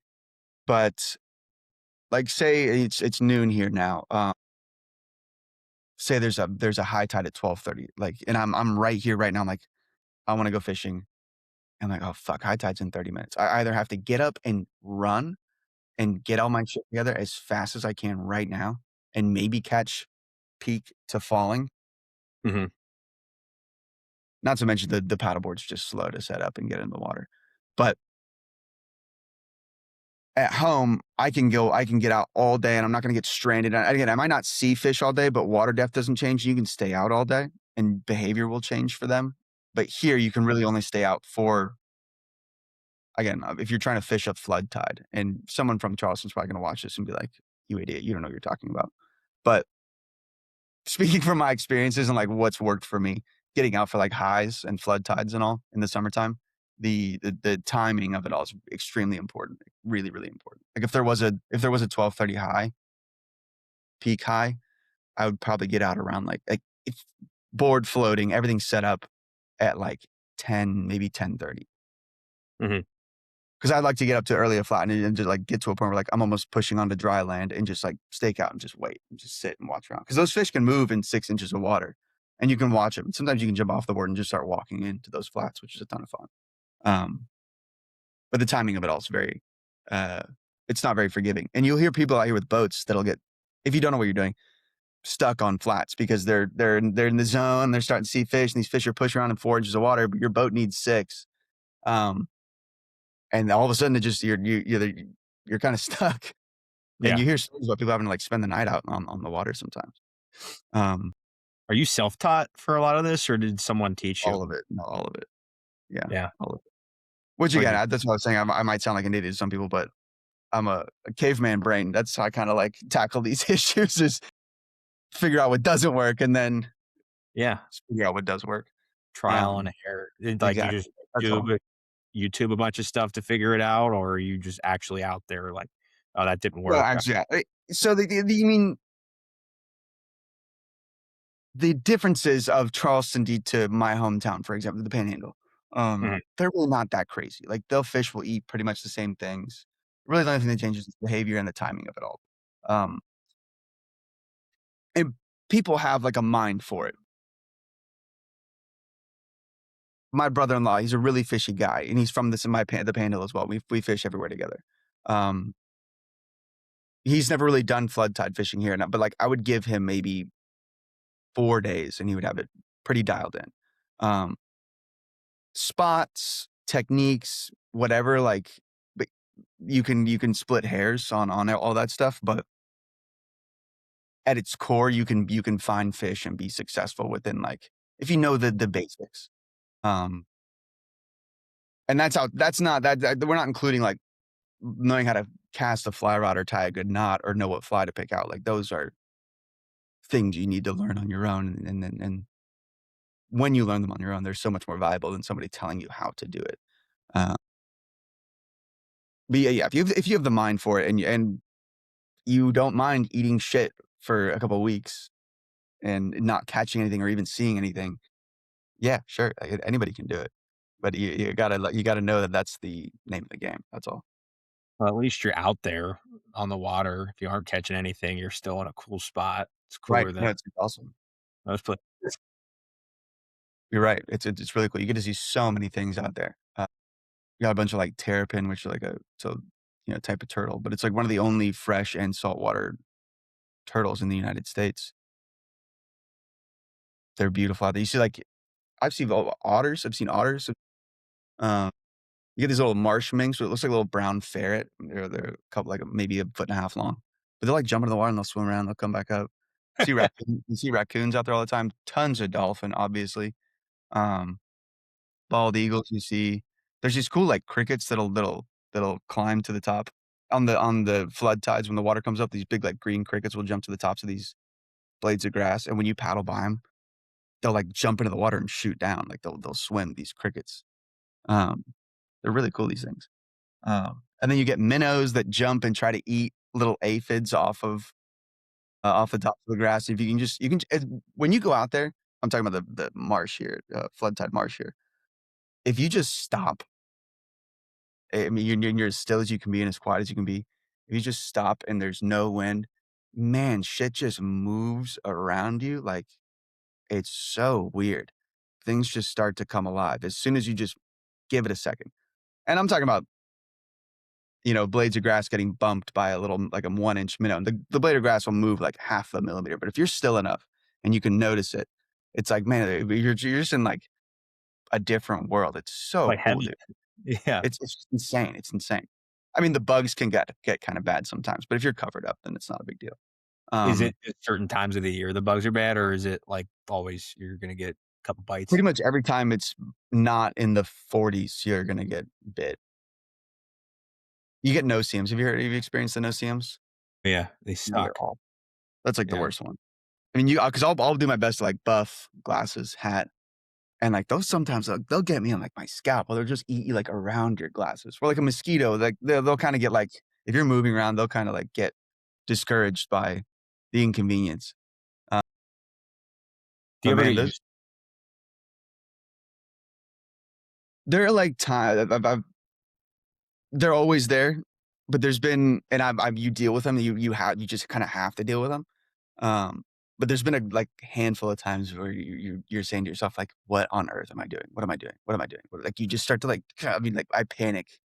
but, like, say it's noon here now, say there's a high tide at 12:30, like, and I'm right here right now, I'm like, "I wanna go fishing." I'm like, "Oh, fuck, high tide's in 30 minutes." I either have to get up and run and get all my shit together as fast as I can right now and maybe catch peak to falling, Hmm. not to mention the paddleboard's just slow to set up and get in the water. But at home, I can get out all day, and I'm not gonna get stranded. And again, I might not see fish all day, but water depth doesn't change. You can stay out all day, and behavior will change for them. But here, you can really only stay out for again, if you're trying to fish a flood tide, and someone from Charleston's probably gonna watch this and be like, "You idiot, you don't know what you're talking about." But speaking from my experiences and, like, what's worked for me, getting out for, like, highs and flood tides and all in the summertime, the timing of it all is extremely important, really, really important. Like, if there was a 12:30 high, peak high, I would probably get out around, like, if board floating, everything's set up at, like, 10, maybe 10:30. Hmm. 'Cause I'd like to get up to early flat and just, like, get to a point where, like, I'm almost pushing onto dry land and just, like, stake out and just wait and just sit and watch around. Because those fish can move in 6 inches of water, and you can watch them. Sometimes you can jump off the board and just start walking into those flats, which is a ton of fun. Um, but the timing of it all is very, uh it's not very forgiving. And you'll hear people out here with boats that'll get, if you don't know what you're doing, stuck on flats because they're in the zone, they're starting to see fish, and these fish are pushing around in 4 inches of water, but your boat needs 6. Um, and all of a sudden, it just you're kinda stuck. And Yeah. you hear stories about people having to, like, spend the night out on the water sometimes. Um, Are you self-taught for a lot of this, or did someone teach you? all of it. No, all of it. Yeah, Yeah. all of it. Which Like, again, that's what I was saying. I might sound like an idiot to some people, but I'm a caveman brain. That's how I kinda, like, tackle these issues is figure out what doesn't work and then yeah, figure out what does work. trial and error. Like, you Exactly. just That's all. YouTube a bunch of stuff to figure it out, or are you just actually out there like, "Oh, that didn't Well, work." actually, yeah. So the you mean the differences of Charleston to my hometown, for example, the Panhandle, Mhm. they're really not that crazy. Like, they'll fish will eat pretty much the same things. Really, the only thing that changes is behavior and the timing of it all. Um, and people have, like, a mind for it. My brother-in-law, he's a really fishy guy, and he's from this in the Panhandle as well. We fish everywhere together. Um, he's never really done flood tide fishing here, but, like, I would give him maybe 4 days, and he would have it pretty dialed in. Um, spots, techniques, whatever, like, but you can split hairs on all that stuff, but at its core, you can find fish and be successful within, like, if you know the basics. Um, and that's not we're not including, like, knowing how to cast a fly rod or tie a good knot or know what fly to pick out. Like, those are things you need to learn on your own, and when you learn them on your own, they're so much more valuable than somebody telling you how to do it. Uh, but yeah, if you have the mind for it and you don't mind eating shit for a couple of weeks and not catching anything or even seeing anything, yeah, sure, anybody can do it. But you gotta know that that's the name of the game. That's all. Well, at least you're out there on the water. If you aren't catching anything, you're still in a cool spot. It's Right. cooler than No, it's awesome. most places. You're right. It's really cool. You get to see so many things out there. You got a bunch of, like, terrapin, which are like type of turtle, but it's, like, one of the only fresh and saltwater turtles in the United States. They're beautiful out there. You see, like I've seen otters. I've seen otters. Um, you get these little marsh minks, so it looks like a little brown ferret. They're a couple, like, maybe a foot and a half long. but they'll, like, jump into the water and they'll swim around, they'll come back up. You see raccoons out there all the time, tons of dolphin, obviously, um, bald eagles you see. There's these cool, like, crickets that'll climb to the top. On the flood tides, when the water comes up, these big, like, green crickets will jump to the tops of these blades of grass, and when you paddle by them, 'em, they'll, like, jump into the water and shoot down, like, they'll swim, these crickets. Um, they're really cool, these things. And then you get minnows that jump and try to eat little aphids off the top of the grass. If you can just you can when you go out there, I'm talking about the marsh here, flood tide marsh here. If you just stop, I mean, you're as still as you can be and as quiet as you can be. If you just stop and there's no wind, man, shit just moves around you, like, it's so weird. Things just start to come alive as soon as you just give it a second. And I'm talking about, blades of grass getting bumped by a little like a 1-inch minnow. The blade of grass will move like half a millimeter, but if you're still enough and you can notice it, it's like, man, you're just in like a different world. It's so Like cool, heaven. dude. Yeah. It's just insane. It's insane. I mean, the bugs can get kind of bad sometimes, but if you're covered up, then it's not a big deal. Is it Um, at certain times of the year the bugs are bad, or is it like always you're gonna get a couple bites? Pretty much every time it's not in the 40s, you're gonna get bit. You get no-see-ums. Have you experienced the no-see-ums? Yeah, they Yeah, they're suck. awful. That's, like, the Yeah. worst one. I mean, 'cause I'll do my best to, like, buff, glasses, hat, and, like, those sometimes, they'll get me on, like, my scalp, or they'll just eat you, like, around your glasses. Or like a mosquito, like, they'll kinda get, like if you're moving around, they'll kinda, like, get discouraged by the inconvenience. Uh, Do you but ever man, get those used they're, like, they're always there, but there's been and I've you deal with them, you just kinda have to deal with them. Um, but there's been a, like, handful of times where you're saying to yourself, like, "What on earth am I doing? What am I doing? What am I doing?" Like, you just start to, like, I mean, like, I panic.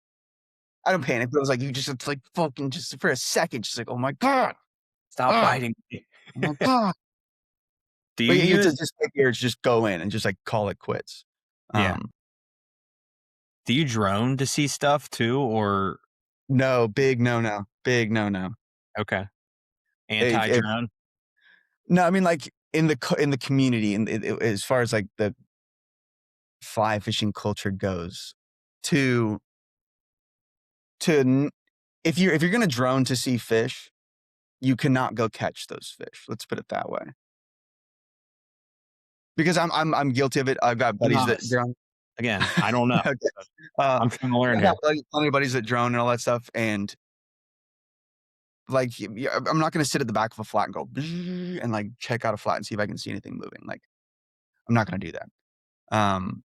I don't panic, but it was like, you just it's like, fucking just for a second, just like, "Oh my god. stop Ah, biting me? oh my god." Do But you you have to use just take yours, just go in and just, like, call it quits. Yeah. Um, Do you drone to see stuff too, or no, big no-no, big no-no. okay, If anti-drone? no, I mean, like, in the community, and as far as, like, the fly fishing culture goes, to to n if you're gonna drone to see fish, you cannot go catch those fish, let's put it that way. Because I'm guilty of it, I've got Be buddies that honest. drone. Again, I don't know. Okay, uh, I'm trying to learn I got here. plenty of buddies that drone and all that stuff, and, like, I'm not gonna sit at the back of a flat and go, and, like, check out a flat and see if I can see anything moving, like, I'm not gonna do that. Um,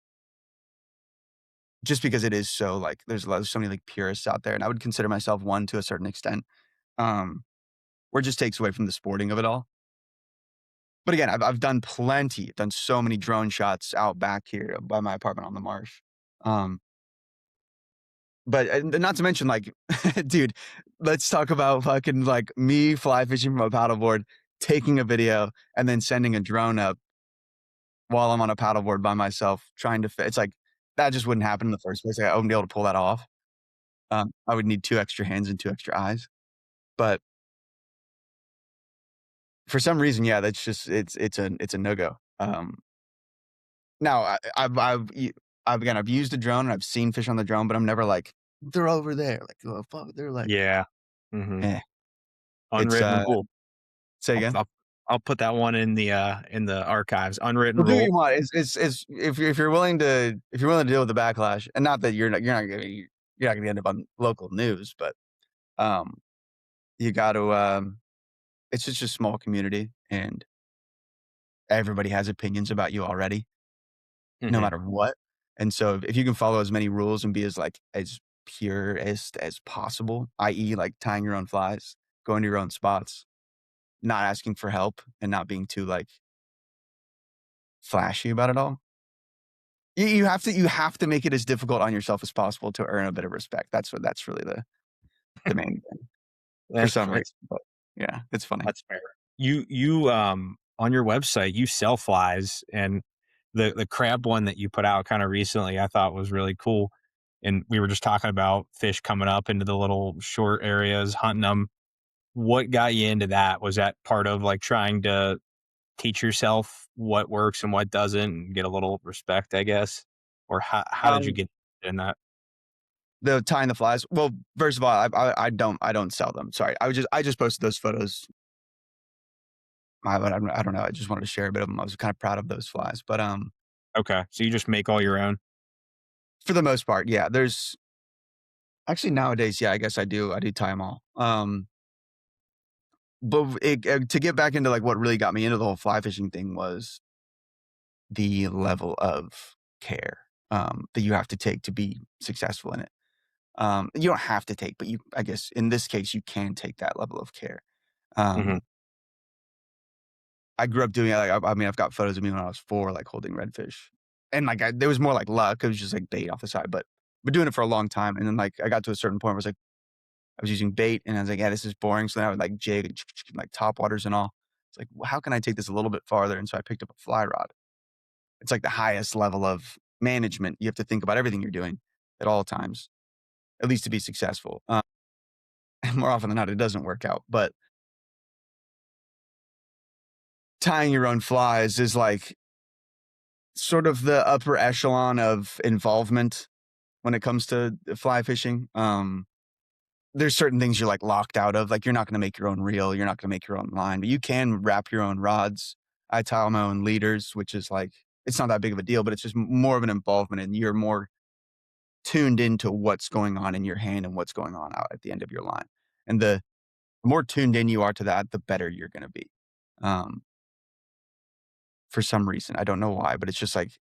just because it is so, like, there's so many, like, purists out there, and I would consider myself one to a certain extent, um, where it just takes away from the sporting of it all. But again, I've done plenty, done so many drone shots out back here by my apartment on the marsh. Um, but and not to mention, like, dude, let's talk about fucking, like, me fly fishing from a paddleboard, taking a video, and then sending a drone up while I'm on a paddleboard by myself trying to it's like, that just wouldn't happen in the first place. I wouldn't be able to pull that off. I would need 2 extra hands and 2 extra eyes. But for some reason, yeah, that's just it's a no-go. Now I've used a drone and I've seen fish on the drone, but I'm never like, "They're over there." Like, "Oh, fuck." They're like, Yeah. Mhm. eh. It's, Unwritten rule. say I'll again? I'll I'll put that one in the archives. Unwritten Well, do what you rule. want. It's if you're willing to deal with the backlash, and not that you're not gonna end up on local news, but, um, you gotta, it's just a small community, and everybody has opinions about you already, no Mhm. matter what, and so if you can follow as many rules and be as, like, as purist as possible, i.e., like, tying your own flies, going to your own spots, not asking for help, and not being too, like, flashy about it all. You have to make it as difficult on yourself as possible to earn a bit of respect. That's really the main thing for That's some fair. reason, but yeah, it's funny. That's fair. On your website, you sell flies, and the crab one that you put out kinda recently, I thought was really cool, and we were just talking about fish coming up into the little short areas, hunting them. what got you into that? Was that part of like trying to teach yourself what works and what doesn't and get a little respect, I guess? Or how did you Um, get in that? the tying the flies. Well, first of all, I don't sell them. Sorry, I just posted those photos. I don't know. I just wanted to share a bit of them. I was kind of proud of those flies, but Okay. So you just make all your own? for the most part, yeah. There's actually nowadays, yeah. I guess I do tie them all. But to get back into like what really got me into the whole fly fishing thing was the level of care that you have to take to be successful in it. You don't have to take, but I guess in this case, you can take that level of care. Mhm. Um, I grew up doing it. Like, I mean, I've got photos of me when I was 4, like holding redfish, and like there was more like luck. It was just like bait off the side, but doing it for a long time. And then like I got to a certain point where I was like, I was using bait, and I was like, yeah, this is boring. So then I would like jig and like top waters and all. It's like, well, how can I take this a little bit farther? And so I picked up a fly rod. It's like the highest level of management. You have to think about everything you're doing at all times, at least to be successful. And more often than not, it doesn't work out. But tying your own flies is like sort of the upper echelon of involvement when it comes to fly fishing. There's certain things you're like locked out of. Like you're not going to make your own reel, you're not going to make your own line, but you can wrap your own rods. I tie my own leaders, which is like it's not that big of a deal, but it's just more of an involvement, and you're more tuned into what's going on in your hand and what's going on out at the end of your line. And the more tuned in you are to that, the better you're going to be. Um, for some reason, I don't know why, but it's just like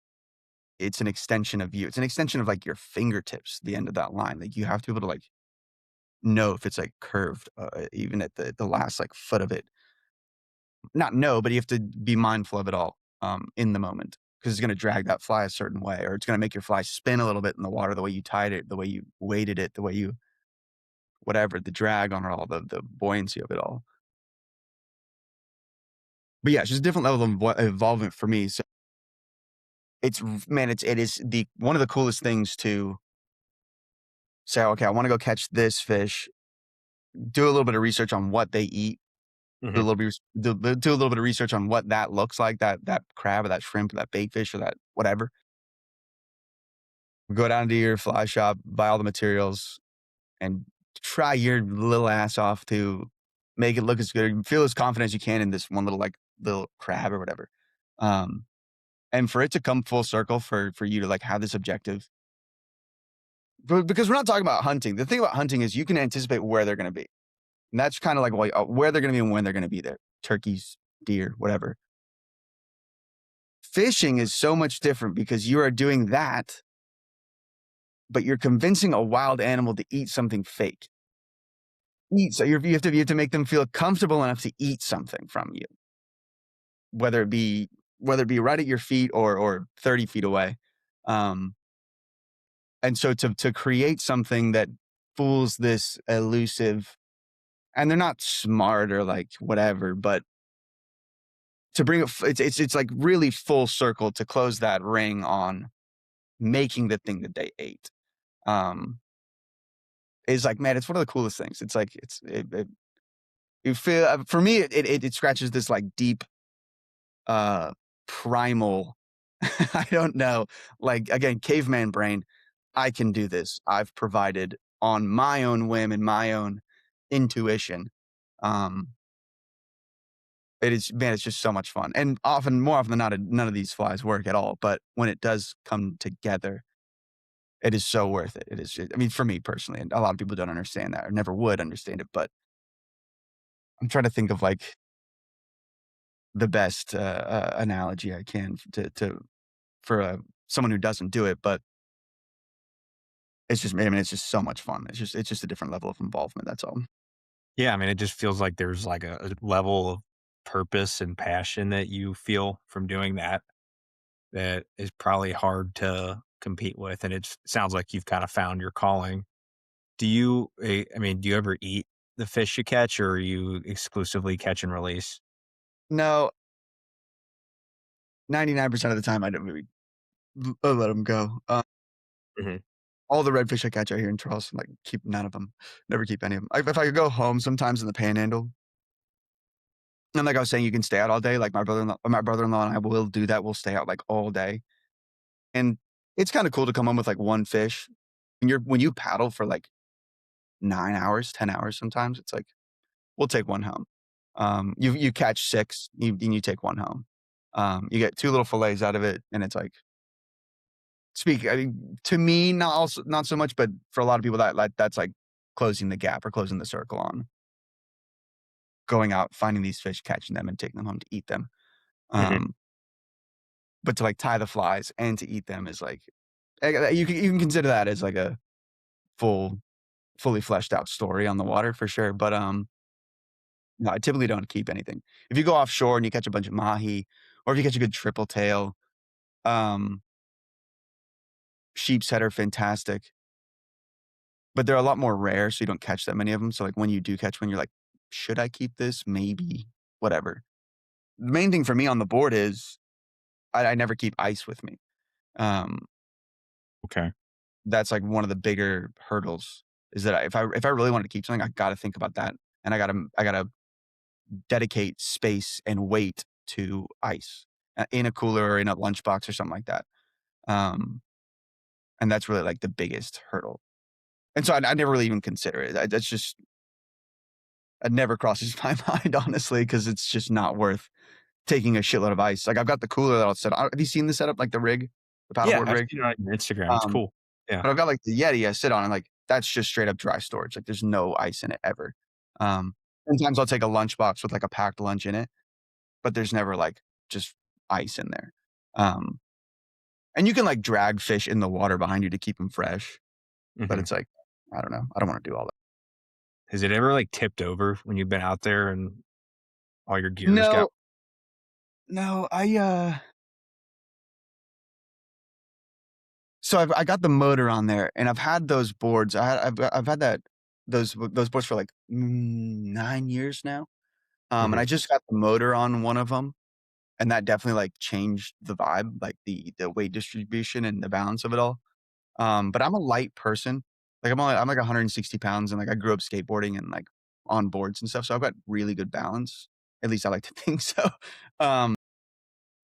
it's an extension of you. It's an extension of like your fingertips, the end of that line. Like you have to be able to like know if it's like curved, even at the last like foot of it. Not know, but you have to be mindful of it all in the moment because it's going to drag that fly a certain way, or it's going to make your fly spin a little bit in the water, the way you tied it, the way you weighted it, the way you whatever the drag on it all, the buoyancy of it all. But yeah, it's just a different level of involvement for me. So it is the one of the coolest things to say, okay, I want to go catch this fish, do a little bit of research on what they eat, do a Mhm. little bit do a little bit of research on what that looks like, that crab or that shrimp or that bait fish or that whatever. Go down to your fly shop, buy all the materials, and try your little ass off to make it look as good, feel as confident as you can in this one little like little crab or whatever. Um, and for it to come full circle for you to like have this objective, but because we're not talking about hunting. The thing about hunting is you can anticipate where they're going to be, and that's kind of like where they're going to be and when they're going to be there. Turkeys, deer, whatever. Fishing is so much different because you are doing that, but you're convincing a wild animal to eat something fake. So you have to make them feel comfortable enough to eat something from you, whether it be right at your feet or 30 feet away. Um, and so to create something that fools this elusive, and they're not smart or like whatever, but to bring it's like really full circle to close that ring on making the thing that they ate. Um, is like, man, it's one of the coolest things. It's like you feel for me it scratches this like deep uh primal I don't know, like again, caveman brain. I can do this. I've provided on my own whim and my own intuition. Um it is, man, it's just so much fun. And more often than not, none of these flies work at all. But when it does come together, it is so worth it. It is I mean, for me personally, and a lot of people don't understand that or never would understand it, but I'm trying to think of like the best analogy I can to for someone who doesn't do it, but it's just, I mean, it's just so much fun. It's just a different level of involvement. That's all. Yeah, I mean, it just feels like there's like a level of purpose and passion that you feel from doing that that is probably hard to compete with, and it sounds like you've kinda found your calling. I mean, do you ever eat the fish you catch, or are you exclusively catch and release? No, 99% of the time I don't really let them go. Mhm. all the redfish I catch out here in Charleston, like, keep none of them. Never keep any of them. If I could go home sometimes in the Panhandle, and like I was saying, you can stay out all day, like, my brother-in-law and I will do that, we'll stay out, like, all day, and it's kinda cool to come home with, like, 1 fish. When you paddle for, like, 9 hours, 10 hours sometimes, it's like, we'll take 1 home. You catch 6, you take 1 home. You get 2 little fillets out of it, and it's like I mean, to me, not so much, but for a lot of people, that's like closing the gap or closing the circle on going out, finding these fish, catching them, and taking them home to eat them. Mhm. Um, but to, like, tie the flies and to eat them is like you can consider that as like a full fully fleshed out story on the water for sure, but, no, I typically don't keep anything. If you go offshore and you catch a bunch of mahi, or if you catch a good triple tail, um, sheep's head are fantastic, but they're a lot more rare, so you don't catch that many of them. So, like, when you do catch one, you're like, "Should I keep this? Maybe. Whatever." The main thing for me on the board is I never keep ice with me. Um, Okay. that's, like, one of the bigger hurdles is that if I really wanted to keep something, I gotta think about that, and I gotta dedicate space and weight to ice, in a cooler or in a lunchbox or something like that. Um, and that's really, like, the biggest hurdle. And so I never really even consider it. That's just it never crosses my mind, honestly, because it's just not worth taking a shitload of ice. Like, I've got the cooler that I'll set have you seen the setup, like, the rig? The Yeah, paddleboard I've rig? seen it on your Instagram. It's Um, cool. Yeah. but I've got, like, the Yeti I sit on, and, like, that's just straight up dry storage. Like, there's no ice in it ever. Um, sometimes I'll take a lunchbox with, like, a packed lunch in it, but there's never, like, just ice in there. Um, and you can, like, drag fish in the water behind you to keep them fresh, but Mhm. it's like, I don't know. I don't wanna do all that. Has it ever, like, tipped over when you've been out there and all your gears got No, no, so I got the motor on there, and I've had those boards. I've had those boards for, like, 9 years now, and I Mhm. just got the motor on one of them, and that definitely, like, changed the vibe, like, the weight distribution and the balance of it all. But I'm a light person. Like, I'm, like, 160 pounds, and, like, I grew up skateboarding and, like, on boards and stuff, so I've got really good balance. At least I like to think so. Um,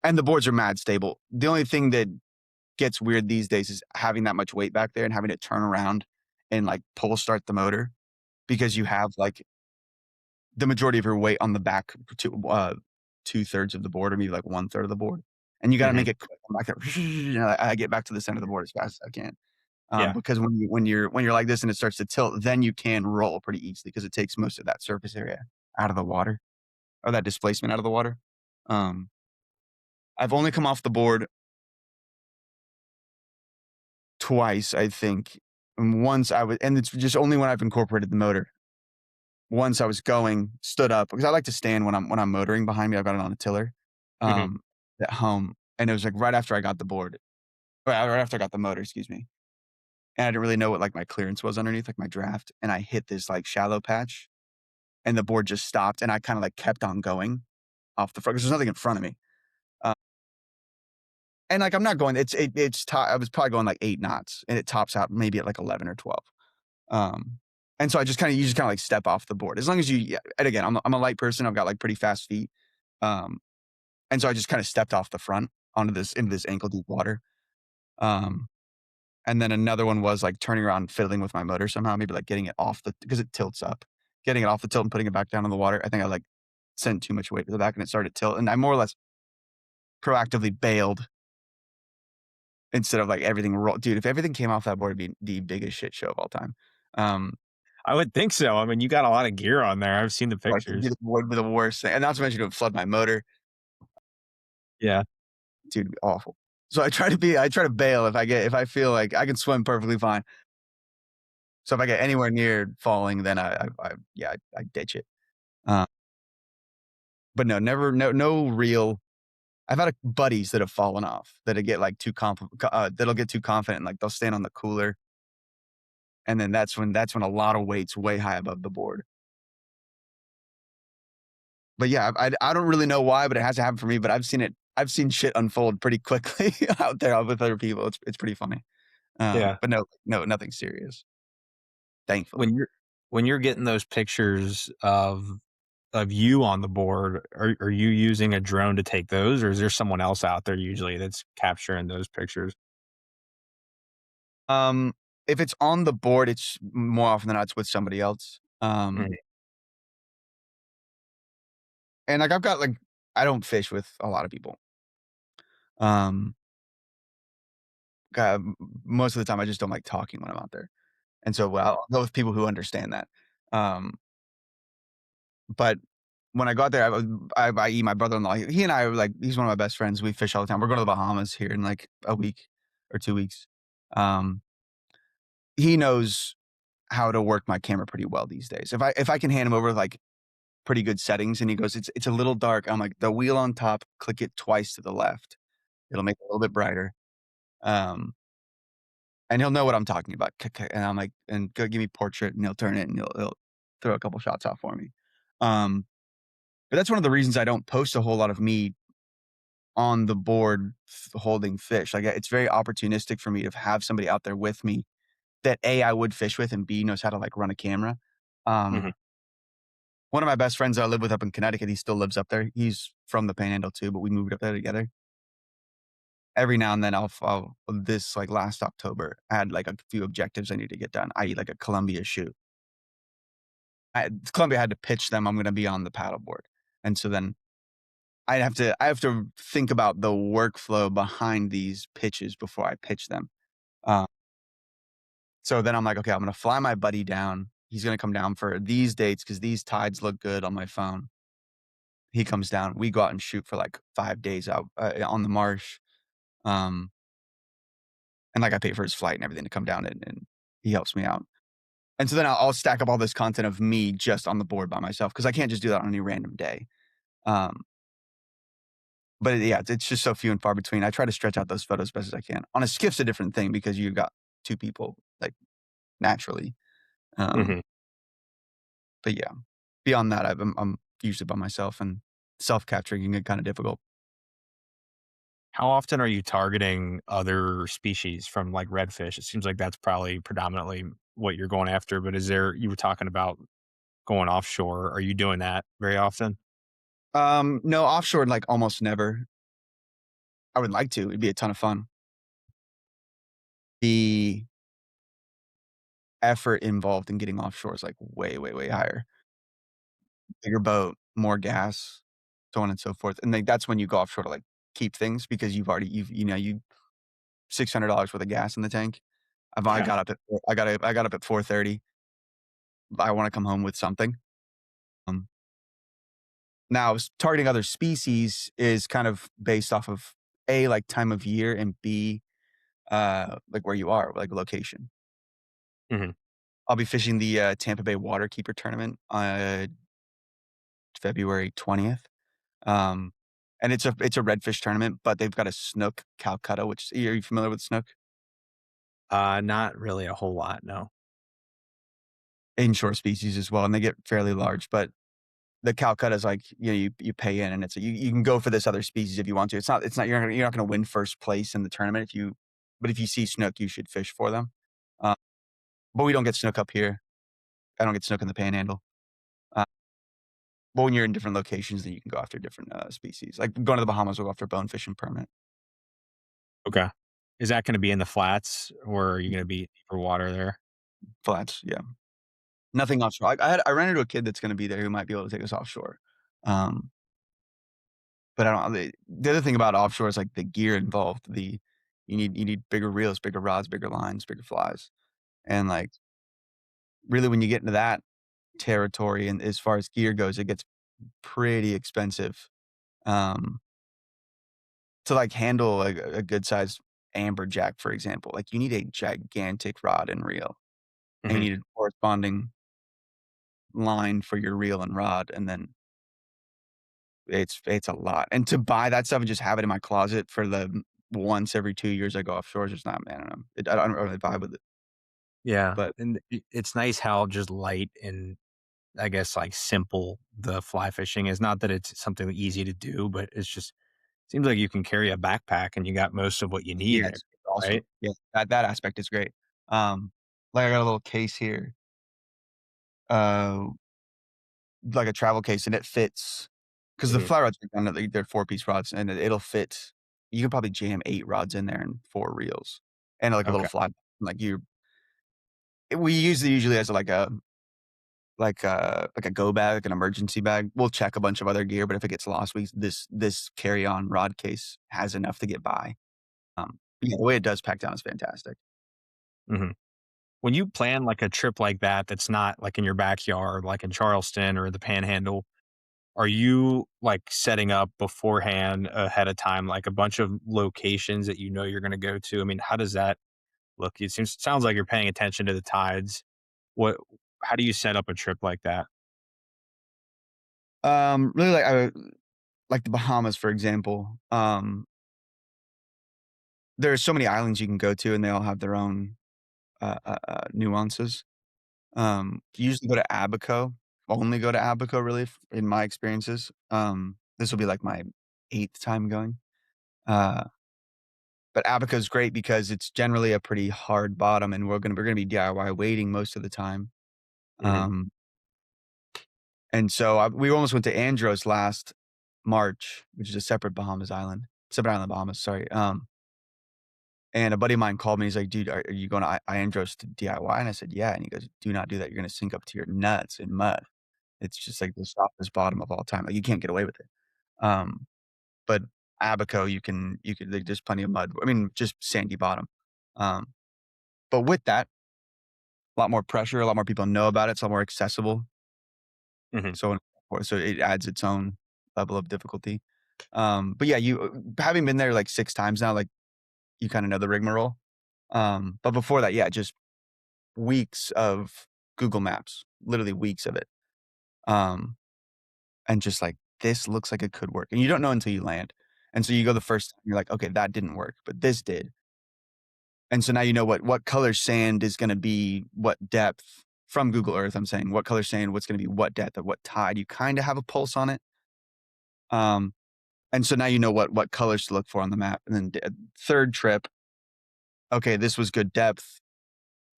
and the boards are mad stable. The only thing that gets weird these days is having that much weight back there and having to turn around and, like, pull start the motor because you have, like, the majority of your weight on the back 2/3 of the board or maybe, like, 1/3 of the board, and you gotta Mhm. make it quick. I'm back there, I get back to the center of the board as fast as I can, Yeah. because when you're like this and it starts to tilt, then you can roll pretty easily because it takes most of that surface area out of the water or that displacement out of the water. Um, I've only come off the board twice, I think, and once I was and it's just only when I've incorporated the motor. Once I was going, stood up because I like to stand when I'm motoring behind me, I've got it on a tiller, Mhm. um, at home, and it was, like, right after I got the board right after I got the motor, excuse me, and I didn't really know what, like, my clearance was underneath, like, my draft, and I hit this, like, shallow patch, and the board just stopped, and I kinda, like, kept on going off the front 'cause there's nothing in front of me, uh, and, like, I'm not going it's to I was probably going, like, 8 knots, and it tops out maybe at, like, 11 or 12. Um, and so you just kinda, like, step off the board. As long as you yeah, and again, I'm a light person, I've got, like, pretty fast feet, um, and so I just kinda stepped off the front onto this into this ankle deep water. Um, and then another one was, like, turning around, fiddling with my motor somehow, maybe, like, getting it off the because it tilts up. Getting it off the tilt and putting it back down in the water, I think I, like, sent too much weight to the back and it started to tilt, and I more or less proactively bailed instead of, like, everything dude, if everything came off that board, it'd be the biggest shit show of all time. Um I would think so. I mean, you got a lot of gear on there. I've seen the Like, it'd be pictures. the worst thing, and not to mention it would flood my motor. Yeah. Dude, it'd be awful. So I try to bail if I feel like I can swim perfectly fine. So if I get anywhere near falling, then yeah, I ditch it. Uh, but no, never no real I've had, buddies that have fallen off, that'll get, like, that'll get too confident, like, they'll stand on the cooler, and then that's when a lot of weight's way high above the board. But yeah, I don't really know why, but it hasn't happened for me, but I've seen shit unfold pretty quickly out there with other people. It's pretty funny. Yeah. But no, nothing serious, When thankfully. you're getting those pictures of you on the board, are you using a drone to take those, or is there someone else out there usually that's capturing those pictures? Um, if it's on the board, it's more often than not, it's with somebody else. Mhm. And, like, I've got, like I don't fish with a lot of people. Um, most of the time, I just don't like talking when I'm out there. And so, well, I'll go with people who understand that. Um, but when I got there, I eat my brother-in-law. He and I are like he's one of my best friends. We fish all the time. We're going to the Bahamas here in like a week or 2 weeks. Um, he knows how to work my camera pretty well these days. If I can hand him over like pretty good settings and he goes, "It's a little dark." I'm like, "The wheel on top, click it twice to the left. It'll make it a little bit brighter." Um, and he'll know what I'm talking about. And I'm like, "And go give me portrait," and he'll turn it and he'll throw a couple shots off for me. Um, but that's one of the reasons I don't post a whole lot of me on the board holding fish. Like, it's very opportunistic for me to have somebody out there with me that A, I would fish with, and B, knows how to, like, run a camera. Mhm. Um, one of my best friends that I live with up in Connecticut, he still lives up there. He's from the Panhandle too, but we moved up there together. Every now and then I'll this, like, last October, I had, like, a few objectives I need to get done, i.e., like, a Columbia shoot. Columbia had to pitch them, I'm gonna be on the paddleboard, and so then I have to think about the workflow behind these pitches before I pitch them. Uh, so then I'm like, "Okay, I'm gonna fly my buddy down. He's gonna come down for these dates because these tides look good on my phone." He comes down, we go out and shoot for, like, 5 days out, on the marsh, um, and, like, I pay for his flight and everything to come down, and he helps me out. And so then I'll stack up all this content of me just on the board by myself because I can't just do that on any random day. Um, but yeah, it's just so few and far between. I try to stretch out those photos as best as I can. On a skiff's a different thing because you've got 2 people, like, naturally. Um, Mhm. but yeah, beyond that, I'm usually by myself, and self-capturing can get kinda difficult. How often are you targeting other species from, like, redfish? It seems like that's probably predominantly what you're going after, but is there you were talking about going offshore. Are you doing that very often? No, offshore, like, almost never. I would like to, it'd be a ton of fun. The effort involved in getting offshore is, like, way, way, way higher. Bigger boat, more gas, so on and so forth, and, like, that's when you go offshore to, like, keep things because you $600 worth of gas in the tank. I Yeah. got up at I got up at 4:30. I wanna come home with something. Um, Now targeting other species is kind of based off of A, like, time of year, and B, like, where you are, like, location. Mhm. I'll be fishing the, Tampa Bay Waterkeeper tournament, February 20th. Um, and it's a redfish tournament, but they've got a snook Calcutta, which are you familiar with snook? Not really a whole lot, no. Inshore species as well, and they get fairly large, but the Calcutta is like, you pay in and you can go for this other species if you want to. It's not you're not gonna win first place in the tournament but if you see snook, you should fish for them. Uh, but we don't get snook up here. I don't get snook in the Panhandle. Uh, but when you're in different locations, then you can go after different, species. Like, going to the Bahamas, we'll go after bonefish and permit. Okay. Is that gonna be in the flats, or are you gonna be deeper water there? Flats, yeah. Nothing offshore. I ran into a kid that's gonna be there who might be able to take us offshore. Um, but I don't the other thing about offshore is, like, the gear involved. You need bigger reels, bigger rods, bigger lines, bigger flies, and, like, really when you get into that territory and as far as gear goes, it gets pretty expensive, um, to, like, handle a good sized amberjack, for example. Like, you need a gigantic rod and reel, and Mhm. you need a corresponding line for your reel and rod, and then it's a lot, and to buy that stuff and just have it in my closet for the once every 2 years I go offshore is just not man, I don't know. I don't really vibe with it, Yeah, but and it's nice how just light and, I guess, like, simple the fly fishing is. Not that it's something easy to do, but it's just seems like you can carry a backpack and you got most of what you need yeah, there. awesome. right? Yeah, that aspect is great. Um, like, I got a little case here, uh, like a travel case, and it fits because the Mhm. fly rods are kind of they're four-piece rods, and it'll fit. You could probably jam 8 rods in there and 4 reels, and, like, a little Okay. fly like, you we use it usually as, like a go bag, like an emergency bag. We'll check a bunch of other gear, but if it gets lost, we this carry-on rod case has enough to get by. Yeah, the way it does pack down is fantastic. Mhm. When you plan like a trip like that, that's not like in your backyard, like in Charleston or the Panhandle, are you like setting up beforehand ahead of time, like a bunch of locations that you know you're going to go to? I mean, how does that look? Sounds like you're paying attention to the tides. What, how do you set up a trip like that? Really, like the Bahamas, for example. There are so many islands you can go to, and they all have their own, nuances. Usually go to Abaco. Only go to Abaco, really, in my experiences. This will be, like, my 8th time going. Uh, but Abaco is great because it's generally a pretty hard bottom, and we're gonna be DIY wading most of the time. Hmm. Um, and so, we almost went to Andros last March, which is a separate island Bahamas, sorry. And a buddy of mine called me, he's like, "Dude, are you going to Andros to DIY?" And I said, "Yeah." And he goes, "Do not do that. You're gonna sink up to your nuts in mud. It's just like the softest bottom of all time. Like, you can't get away with it." Um, but Abaco, you could like, there's plenty of mud. I mean, just sandy bottom. Um, but with that, a lot more pressure, a lot more people know about it, it's a lot more accessible. Hmm. So on and so forth. So it adds its own level of difficulty. But yeah, having been there like 6 times now, like, you kinda know the rigmarole. But before that, yeah, just weeks of Google Maps, literally weeks of it. Um, and just like, "This looks like it could work," and you don't know until you land. And so you go the first time, you're like, "Okay, that didn't work, but this did." And so now you know what color sand is gonna be what depth from Google Earth, I'm saying, what color sand, what's gonna be what depth at what tide. You kinda have a pulse on it. Um, and so now you know what colors to look for on the map. And then 3rd trip, okay, this was good depth,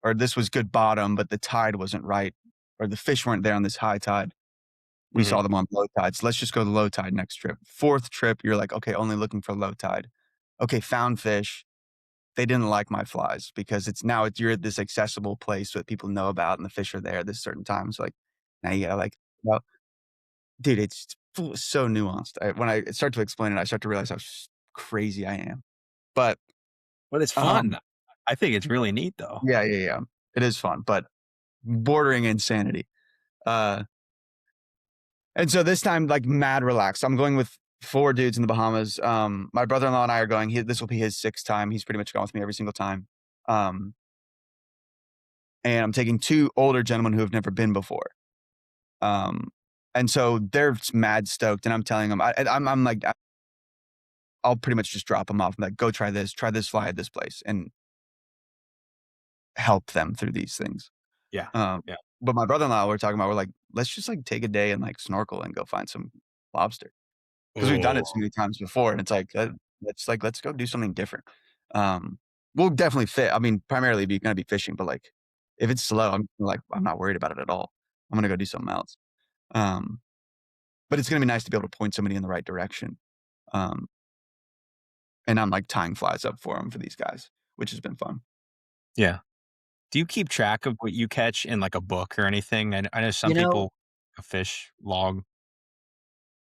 or this was good bottom, but the tide wasn't right, or the fish weren't there on this high tide. We Hmm. saw them on low tide, so let's just go to low tide next trip. 4th trip, you're like, "Okay, only looking for low tide." Okay, found fish. They didn't like my flies because you're at this accessible place that people know about, and the fish are there at this certain time, so, like, now you gotta, like, well, dude, it's so nuanced. When I start to explain it, I start to realize how crazy I am. But, But it's um fun. I think it's really neat though. yeah, yeah, yeah. It is fun, but bordering insanity. Uh And so this time, like, mad relaxed. I'm going with 4 dudes in the Bahamas. My brother-in-law and I are going. This will be his 6th time. He's pretty much gone with me every single time. Um, and I'm taking 2 older gentlemen who have never been before. Um, and so they're mad stoked, and I'm telling them, I'm like, I'll pretty much just drop them off. I'm like, "Go try this fly at this place," and help them through these things. Yeah. Um, Yeah. but my brother-in-law, we're like, "Let's just, like, take a day and, like, snorkel and go find some lobster." 'Cause we've done it so Oh, many times before, and it's like, let's go do something different. Um, we'll definitely I mean, primarily gonna be fishing, but, like, if it's slow, I'm not worried about it at all. I'm gonna go do something else. Um, but it's gonna be nice to be able to point somebody in the right direction. Um, and I'm, like, tying flies up for them for these guys, which has been fun. yeah. Do you keep track of what you catch in like a book or anything? I know some You know, people a fish log.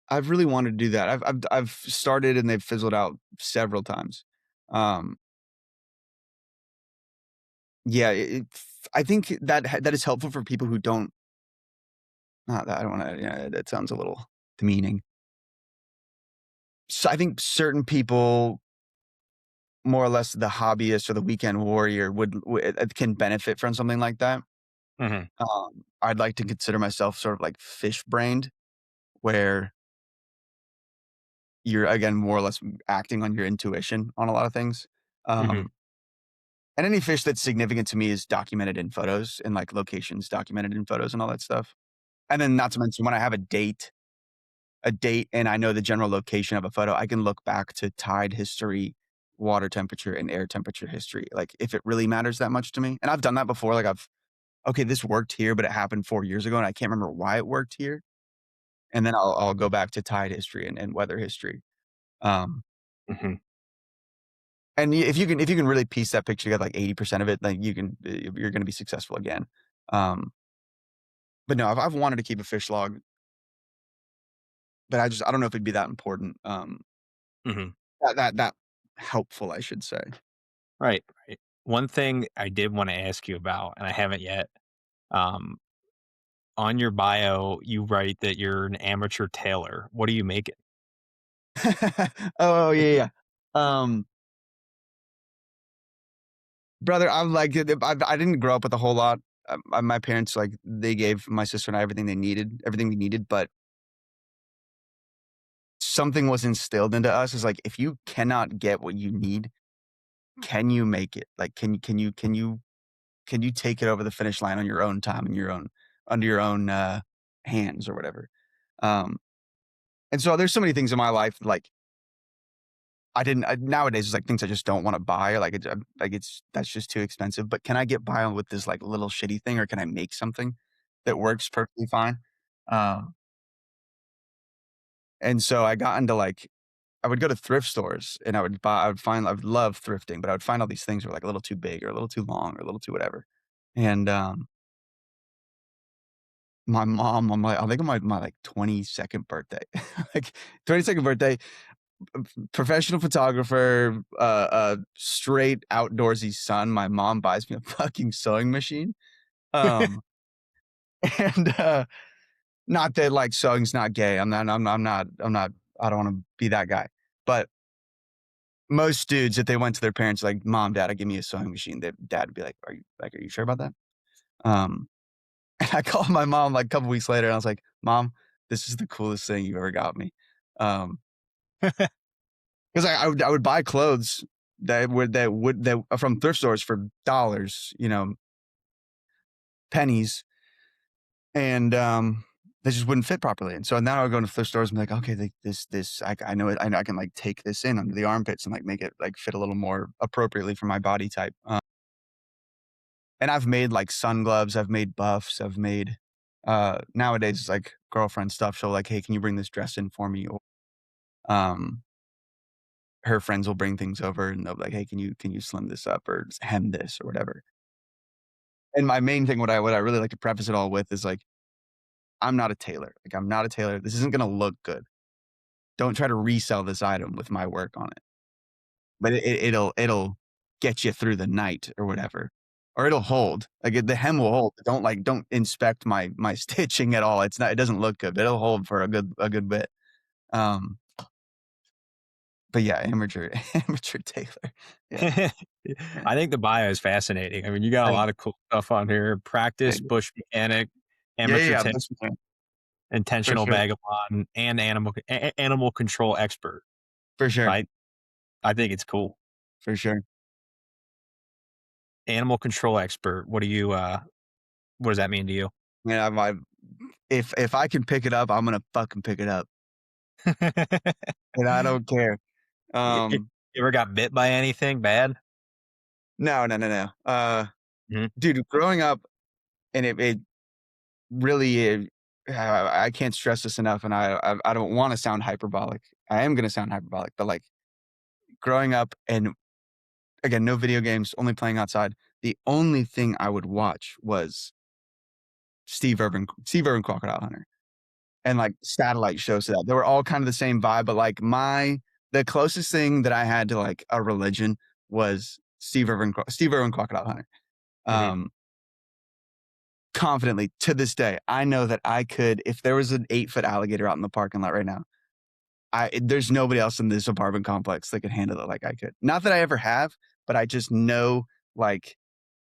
I've really wanted to do that. I've started and they've fizzled out several times. Um, yeah, I think that is helpful for people who don't. Not that I don't wanna, yeah, that sounds a little demeaning. So I think certain people, more or less the hobbyist or the weekend warrior can benefit from something like that. Mhm. I'd like to consider myself sort of like fish brained, where you're, again, more or less acting on your intuition on a lot of things. Mhm. Um, and any fish that's significant to me is documented in photos, and, like, locations documented in photos and all that stuff. And then not to mention when I have a date and I know the general location of a photo, I can look back to tide history water temperature and air temperature history, like, if it really matters that much to me. And I've done that before, like, okay, this worked here, but it happened 4 years ago, and I can't remember why it worked here, and then I'll go back to tide history and weather history. Um, Hmm. and if you can really piece that picture together, like 80% of it, like, you're gonna be successful again. Um, but no, I've wanted to keep a fish log, but I don't know if it'd be that important, Hmm. that helpful, I should say. Right. Right. One thing I did want to ask you about, and I haven't yet. Um, on your bio, you write that you're an amateur tailor. What do you make it? Oh, yeah, yeah. Um, brother, I'm like, I didn't grow up with a whole lot. My parents, like, they gave my sister and I everything we needed, but something was instilled into us is like, if you cannot get what you need, can you make it? Like, can you take it over the finish line on your own time and your own under your own hands or whatever? Um, and so there's so many things in my life like nowadays it's like things I just don't want to buy or like it's that's just too expensive. But can I get by with this like little shitty thing, or can I make something that works perfectly fine? Um, and so I got into like I would go to thrift stores and I would love thrifting, but I would find all these things that were like a little too big or a little too long or a little too whatever. And my mom on my I think on my like 22nd birthday, like 22nd birthday, professional photographer, straight outdoorsy son, my mom buys me a fucking sewing machine. Um, and, not that, like, sewing's not gay. I don't wanna be that guy. But most dudes, if they went to their parents like, "Mom, Dad, give me a sewing machine," their dad would be like, are you sure about that?" Um, and I called my mom, like, a couple weeks later, and I was like, "Mom, this is the coolest thing you ever got me." Um 'Cause I would buy clothes that from thrift stores for dollars, pennies, and, they just wouldn't fit properly, and so now I would go into thrift stores and be like, "Okay, like, this I know it I can, like, take this in under the armpits and, like, make it, like, fit a little more appropriately for my body type." And I've made, like, sun gloves, I've made buffs, I've made, nowadays, it's, like, girlfriend stuff, she'll like, "Hey, can you bring this dress in for me?" Or, um her friends will bring things over and they'll be like, "Hey, can you slim this up or hem this or whatever?" And my main thing, what I really like to preface it all with is like, I'm not a tailor. Like, I'm not a tailor. This isn't gonna look good. Don't try to resell this item with my work on it. But it'll get you through the night or whatever, or it'll hold. Like, the hem will hold. Don't inspect my stitching at all. It doesn't look good, but it'll hold for a good bit. Um, but yeah, amateur amateur tailor. Yeah, yeah. I think the bio is fascinating. I mean, you got a I lot of cool stuff on here. Practice, think bush mechanic, yeah, yeah, amateur yeah, tailor, that's okay. For intentional sure, vagabond, and animal control expert. for sure, Right? I think it's cool. for sure. Animal control expert. What does that mean to you? Yeah, if I can pick it up, I'm gonna fucking pick it up, and I don't care. You Um, ever got bit by anything bad? no, no, no, no. Mhm. Dude, growing up, and it really, I can't stress this enough, and I don't want to sound hyperbolic. I am gonna sound hyperbolic, but like growing up, and again, no video games, only playing outside. The only thing I would watch was Steve Irwin Crocodile Hunter. And, like, satellite shows to that. They were all kind of the same vibe, but, like, the closest thing that I had to, like, a religion was Steve Irwin Crocodile Hunter. Mhm. Um, confidently, to this day, I know that I could if there was an 8-foot alligator out in the parking lot right now, there's nobody else in this apartment complex that could handle it like I could. Not that I ever have, but I just know, like,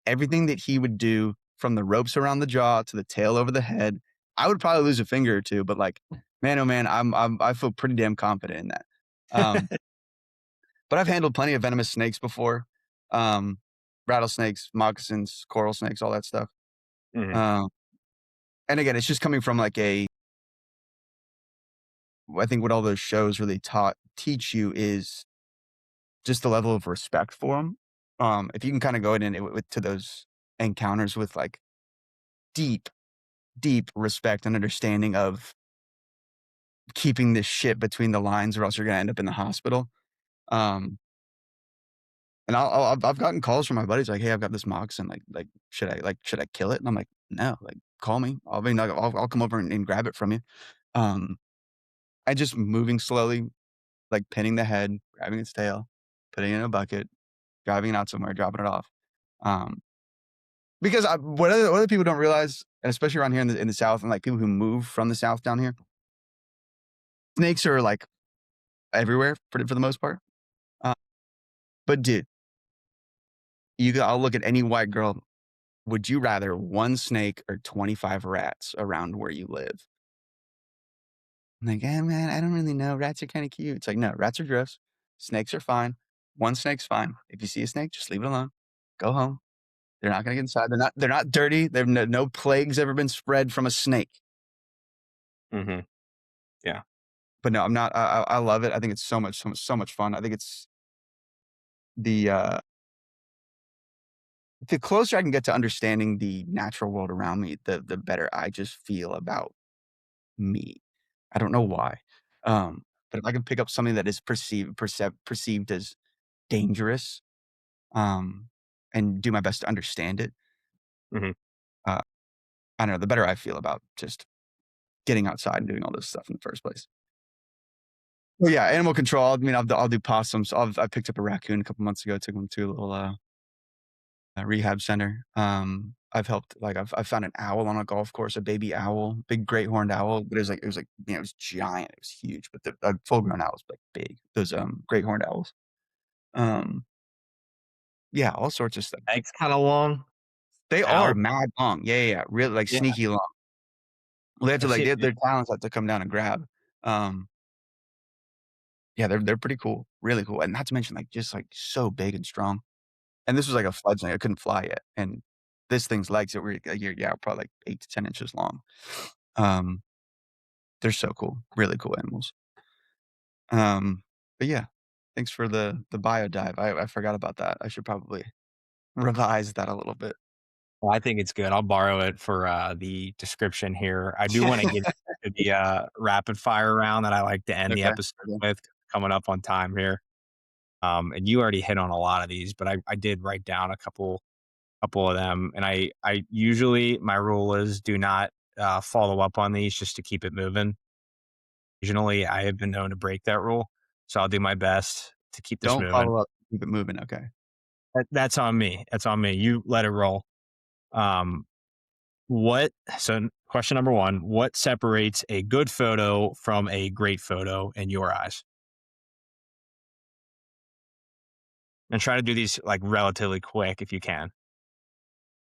everything that he would do from the ropes around the jaw to the tail over the head. I would probably lose a finger or 2, but, like, man, oh, man, I feel pretty damn confident in that. Um, but I've handled plenty of venomous snakes before, um, rattlesnakes, moccasins, coral snakes, all that stuff. Mhm. Um, and again, it's just coming from, like, I think what all those shows really teach you is just the level of respect for them. If you can kinda go in and with to those encounters with, like, deep, deep respect and understanding of keeping this shit between the lines or else you're gonna end up in the hospital. Um, and I've gotten calls from my buddies like, "Hey, I've got this moccasin, should I kill it?" And I'm like, "No, like, call me. I'll come over and grab it from you." Um, and just moving slowly, like pinning the head, grabbing its tail, putting it in a bucket, driving it out somewhere, dropping it off. Um, because what other people don't realize, and especially around here in the South and, like, people who move from the South down here, snakes are, like, everywhere for the most part. Uh, but dude, I'll look at any white girl. Would you rather 1 snake or 25 rats around where you live? I'm like, "Eh, man, I don't really know. Rats are kinda cute." It's like, "No, rats are gross. Snakes are fine. 1 snake's fine. If you see a snake, just leave it alone. Go home. They're not gonna get inside. They're not dirty. They've no plague's ever been spread from a snake." Mhm. Yeah. But no, I'm not I love it. I think it's so much fun. I think it's the, uh the closer I can get to understanding the natural world around me, the better I just feel about me. I don't know why. But if I can pick up something that is perceived as dangerous, um, and do my best to understand it, Mhm. uh, I don't know, the better I feel about just getting outside and doing all this stuff in the first place. Well, yeah, animal control, I mean, I'll do possums. I picked up a raccoon a couple months ago, took him to a little, rehab center. I've found an owl on a golf course, a baby owl, big great horned owl, but it was giant, it was huge, but the a full grown owl is, like, big. Those, great horned owls. Um, yeah, all sorts of stuff. Legs kinda long. They are Owl? mad long. Yeah, yeah, yeah, really, like, Yeah. sneaky long. Well, they have to, I like, see it. their talons have to come down and grab. Um, yeah, they're pretty cool, really cool, and not to mention, like, just, like, so big and strong. And this was, like, a fledgling, I couldn't fly yet, and this thing's legs that were, yeah, probably, like, 8 to 10 inches long. Um, they're so cool, really cool animals. Um, but yeah, thanks for the bio dive. I forgot about that. I should probably revise that a little bit. Well, I think it's good. I'll borrow it for, the description here. I do wanna get into the, rapid fire round that I like to end the Okay, episode okay. with, coming up on time here. And you already hit on a lot of these, but I did write down a couple of them, and I usually my rule is do not, follow up on these just to keep it moving. Occasionally, I have been known to break that rule, so I'll do my best to keep this Don't moving. follow up, keep it moving, okay. That's on me. That's on me. You let it roll. Um, what so question number 1, what separates a good photo from a great photo in your eyes? And try to do these, like, relatively quick if you can.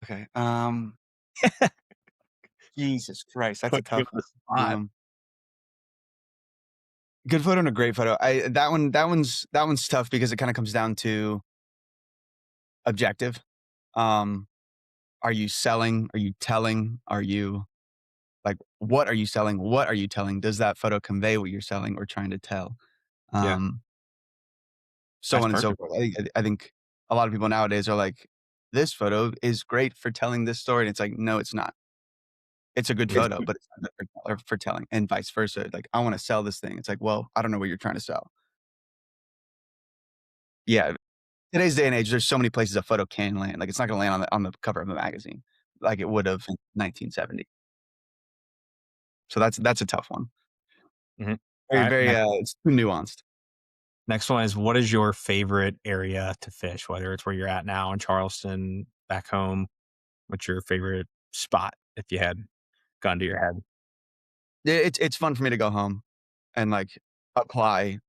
Okay, Jesus Christ, that's a Put you tough on the one. spot. Good photo and a great photo. I that one's tough because it kinda comes down to objective. Um, are you selling? Are you telling? Are you like, what are you selling? What are you telling? Does that photo convey what you're selling or trying to tell? Yeah, Um, so that's on and so perfect. forth. I think a lot of people nowadays are like, "This photo is great for telling this story," and it's like, "No, it's not. It's a good It's photo, but it's not good for telling," and vice versa. Like, "I wanna sell this thing." It's like, "Well, I don't know what you're trying to sell." Yeah, today's day and age, there's so many places a photo can land. Like, it's not gonna land on the cover of a magazine like it would have in 1970. So that's a tough one. Mhm. Very, Alright, very, it's too nuanced. next one is what is your favorite area to fish? Whether it's where you're at now in Charleston, back home, what's your favorite spot if you had gun to your head? Yeah, it's fun for me to go home and, like, apply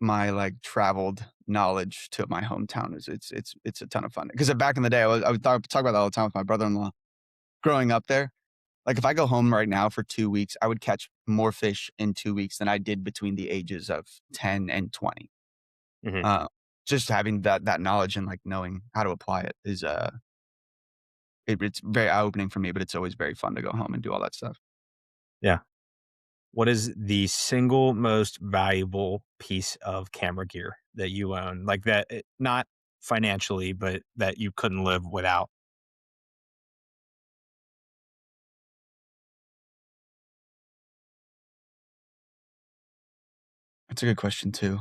my, like, traveled knowledge to my hometown. It's a ton of fun. Because back in the day, I would talk about that all the time with my brother-in-law. Growing up there, like, if I go home right now for 2 weeks, I would catch more fish in 2 weeks than I did between the ages of 10 and 20. Mhm. Uh, just having that knowledge and, like, knowing how to apply it is, it's very eye-opening for me, but it's always very fun to go home and do all that stuff. Yeah. What is the single most valuable piece of camera gear? that you own, like not financially, but that you couldn't live without? That's a good question too.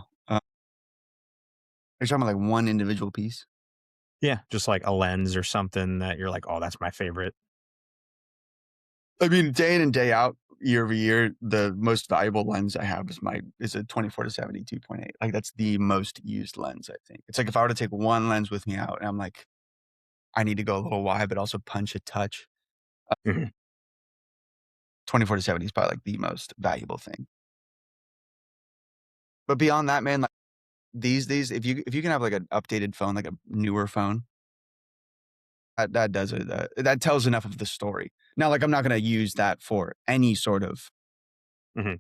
Are you talking about like one individual piece? Yeah, just like a lens or something that you're like, "Oh, that's my favorite." I mean, day in and day out, year over year, the most valuable lens I have is a 24 to 70 2.8. Like that's the most used lens, I think. It's like if I were to take one lens with me out and I'm like, I need to go a little wide, but also punch a touch. uh, Mhm. 24 to 70 is probably like the most valuable thing. But beyond that, man, like these days, if you can have like an updated phone, like a newer phone, that does it. That tells enough of the story. Now, like I'm not gonna use that for any sort of Mhm.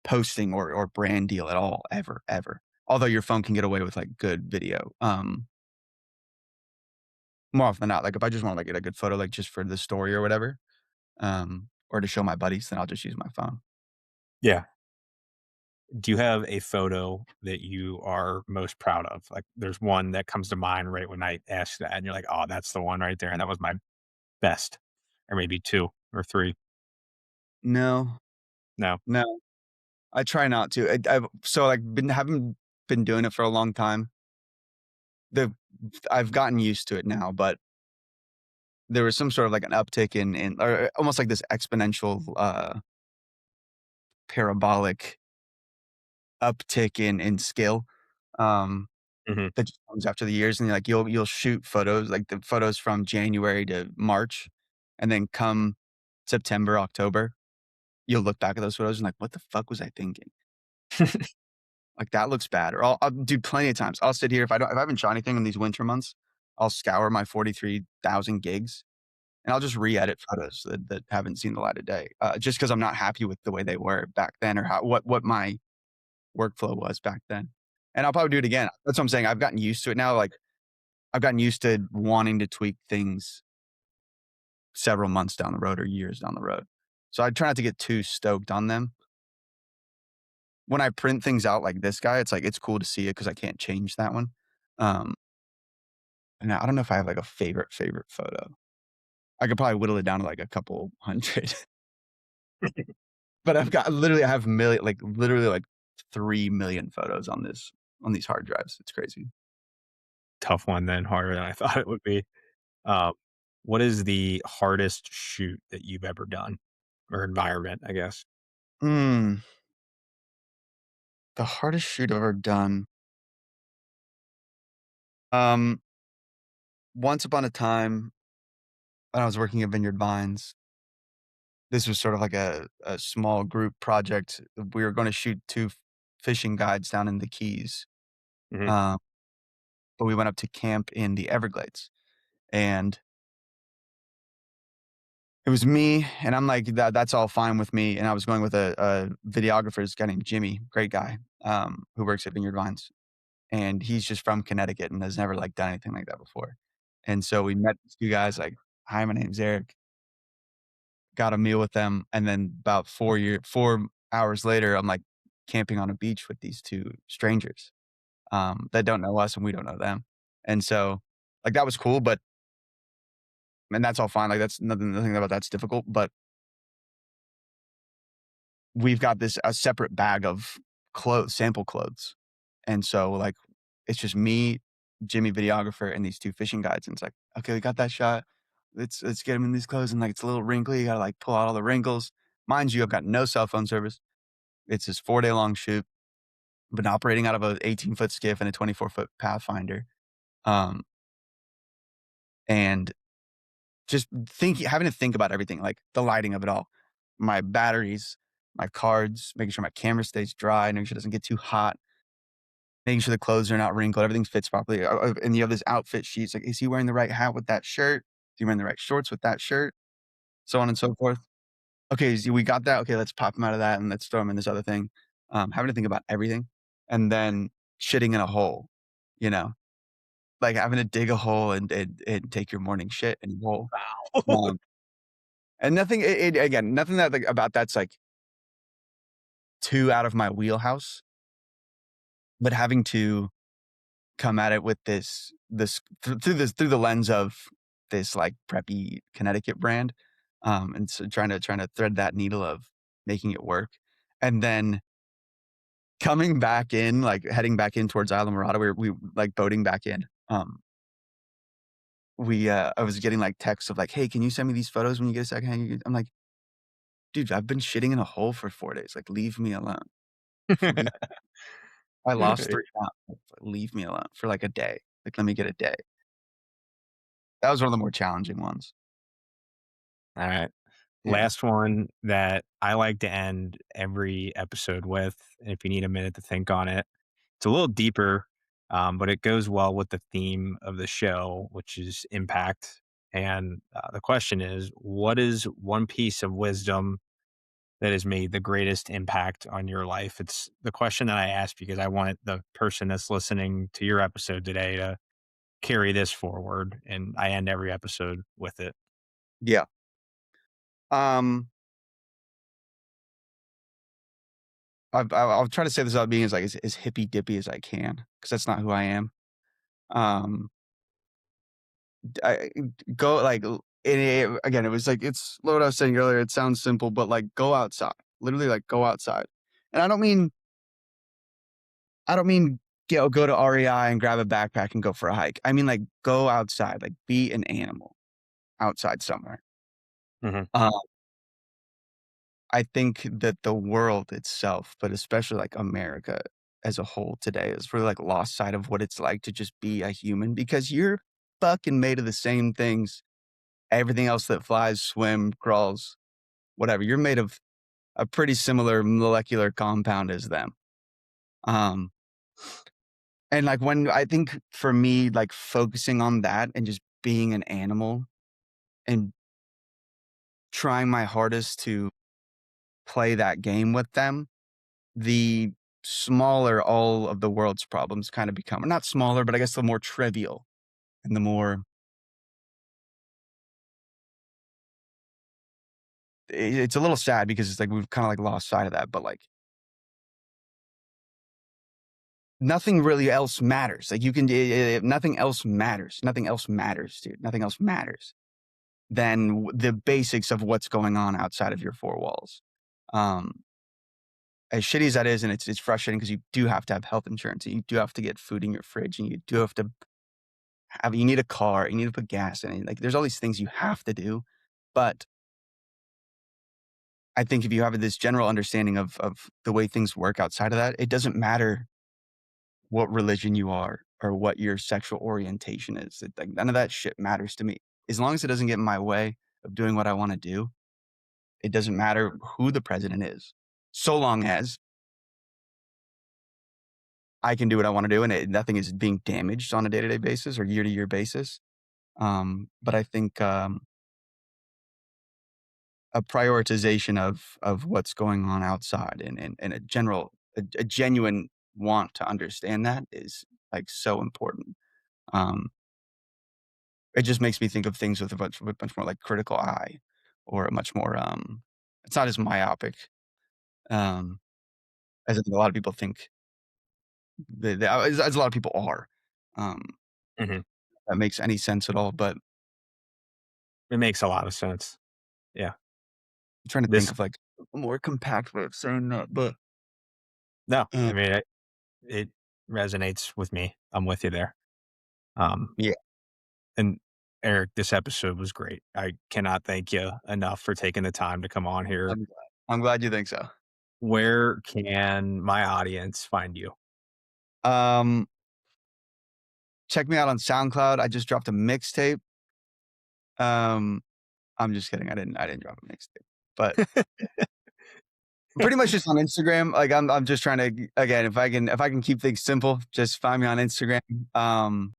posting or brand deal at all, ever, ever. Although your phone can get away with like good video. More often than not, like if I just want to like get a good photo, like just for the story or whatever, or to show my buddies, then I'll just use my phone. Yeah. Do you have a photo that you are most proud of? Like, there's one that comes to mind right when I ask that, and you're like, "Oh, that's the one right there, and that was my best," or maybe 2 or 3? No, No? no, I try not to. So like haven't been doing it for a long time. The I've gotten used to it now, but there was some sort of like an uptick in or almost like this exponential parabolic uptick in skill. Um, Mhm. That just comes after the years, and, like, you'll shoot photos, like, the photos from January to March, and then come September, October, you'll look back at those photos and like, "What the fuck was I thinking?" Like, "That looks bad," or I'll do plenty of times. I'll sit here if I haven't shot anything in these winter months, I'll scour my 43,000 gigs, and I'll just re-edit photos that haven't seen the light of day, just because 'cause I'm not happy with the way they were back then or what my workflow was back then. And I'll probably do it again. That's what I'm saying, I've gotten used to it now, like, I've gotten used to wanting to tweak things several months down the road or years down the road. So I try not to get too stoked on them. When I print things out like this guy, it's like it's cool to see it because I can't change that one. Um, and I don't know if I have like a favorite photo. I could probably whittle it down to like a couple hundred, but I have million like literally like 3 million photos on these hard drives. It's crazy. Tough one then, harder than I thought it would be. Uh, what is the hardest shoot that you've ever done? Or environment, I guess? Hmm. The hardest shoot I've ever done. Um, Once upon a time when I was working at Vineyard Vines, this was sort of like a small group project. We were gonna shoot 2 fishing guides down in the Keys, Mhm. um, but we went up to camp in the Everglades, and it was me, and I'm like, That's all fine with me," and I was going with a videographer, this guy named Jimmy, great guy, who works at Vineyard Vines, and he's just from Connecticut and has never, like, done anything like that before, and so we met these 2 guys, like, "Hi, my name's Eric," got a meal with them, and then about 4 hours later, I'm, like, camping on a beach with these 2 strangers, that don't know us and we don't know them, and so, like, that was cool, but and that's all fine, like, that's nothing about that's difficult, but we've got this a separate bag of clothes sample clothes, and so, like, it's just me, Jimmy, videographer, and these 2 fishing guides, and it's like, "Okay, we got that shot. Let's get him in these clothes," and, like, it's a little wrinkly, you gotta, like, pull out all the wrinkles. Mind you, I've got no cell phone service. It's this 4-day long shoot. Been operating out of a 18-foot skiff and a 24-foot Pathfinder, um, and just having to think about everything, like the lighting of it all, my batteries, my cards, making sure my camera stays dry, making sure it doesn't get too hot, making sure the clothes are not wrinkled, everything fits properly, and you have this outfit sheet, it's like, "Is he wearing the right hat with that shirt? Is he wearing the right shorts with that shirt?" So on and so forth. "Okay, we got that, okay, let's pop him out of that and let's throw him in this other thing." Having to think about everything, and then shitting in a hole, you know? Like, having to dig a hole and take your morning shit in a hole. Wow. Um, and nothing again, nothing that, like, about that's, like, too out of my wheelhouse, but having to come at it with through the lens of this, like, preppy Connecticut brand, and so trying to thread that needle of making it work, and then coming back in, like, heading back in towards Islamorada, like, boating back in, I was getting, like, texts of, like, "Hey, can you send me these photos when you get a second?" I'm like, "Dude, I've been shitting in a hole for 4 days, like, leave me alone. Leave I lost 3 pounds, leave me alone for, like, a day. Like, let me get a day." That was one of the more challenging ones. All right. Yeah. Last one that I like to end every episode with, and if you need a minute to think on it, it's a little deeper, but it goes well with the theme of the show, which is impact. And the question is, what is one piece of wisdom that has made the greatest impact on your life? It's the question that I ask because I want the person that's listening to your episode today to carry this forward. And I end every episode with it. Yeah. Um, I'll try to say this without being as, like, as hippy dippy as I can, because that's not who I am. Um, I go like again, it was like it's what I was saying earlier. It sounds simple, but like go outside. Literally, like go outside. And I don't mean go to REI and grab a backpack and go for a hike. I mean like go outside, like be an animal outside somewhere. Hmm. Um, I think that the world itself, but especially like America as a whole today, is really like lost sight of what it's like to just be a human because you're fucking made of the same things. Everything else that flies, swim, crawls, whatever. You're made of a pretty similar molecular compound as them. Um, and like when I think for me, like focusing on that and just being an animal and trying my hardest to play that game with them, the smaller all of the world's problems kind of become. Or not smaller, but I guess the more trivial and the more it's a little sad because it's like we've kind of like lost sight of that, but like nothing really else matters. Like you can, nothing else matters. Nothing else matters, dude. Nothing else matters than the basics of what's going on outside of your four walls. Um, as shitty as that is, and it's frustrating because you do have to have health insurance, and you do have to get food in your fridge, and you do have to you need a car, you need to put gas in it. Like there's all these things you have to do, but I think if you have this general understanding of the way things work outside of that, it doesn't matter what religion you are or what your sexual orientation is. Like none of that shit matters to me. As long as it doesn't get in my way of doing what I want to do, it doesn't matter who the president is. So long as I can do what I want to do and nothing is being damaged on a day-to-day basis or year-to-year basis. But I think a prioritization of what's going on outside and a genuine want to understand that is like so important. Um, It just makes me think of things with a much more, like, critical eye or a much more, it's not as myopic, um, as I think a lot of people think as a lot of people are. Um, Hmm. that makes any sense at all, but It makes a lot of sense. Yeah. I'm trying to think This, of, like, a more compact way of saying that, but, no, uh, I mean, it resonates with me. I'm with you there. Um, yeah, and Eric, this episode was great. I cannot thank you enough for taking the time to come on here. I'm glad you think so. Where can my audience find you? Um, check me out on SoundCloud. I just dropped a mixtape. Um, I'm just kidding. I didn't drop a mixtape, but pretty much just on Instagram. Like I'm just trying to again, if I can keep things simple, just find me on Instagram. Um,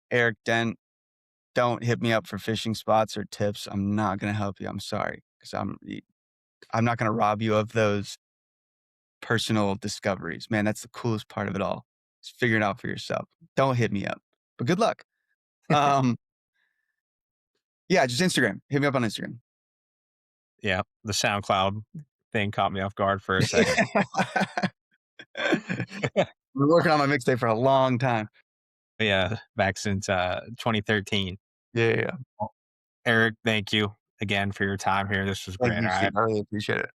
Erick Dent. Don't hit me up for fishing spots or tips. I'm not gonna help you. I'm sorry. Because I'm not gonna rob you of those personal discoveries. Man, that's the coolest part of it all. Is figuring it out for yourself. Don't hit me up. But good luck. Um, yeah, just Instagram. Hit me up on Instagram. Yeah, the SoundCloud thing caught me off guard for a second. been working on my mixtape for a long time. Yeah, back since 2013. Yeah, yeah, yeah. Well, Eric, thank you again for your time here. This was Thank great. you, I Steve. I really appreciate it.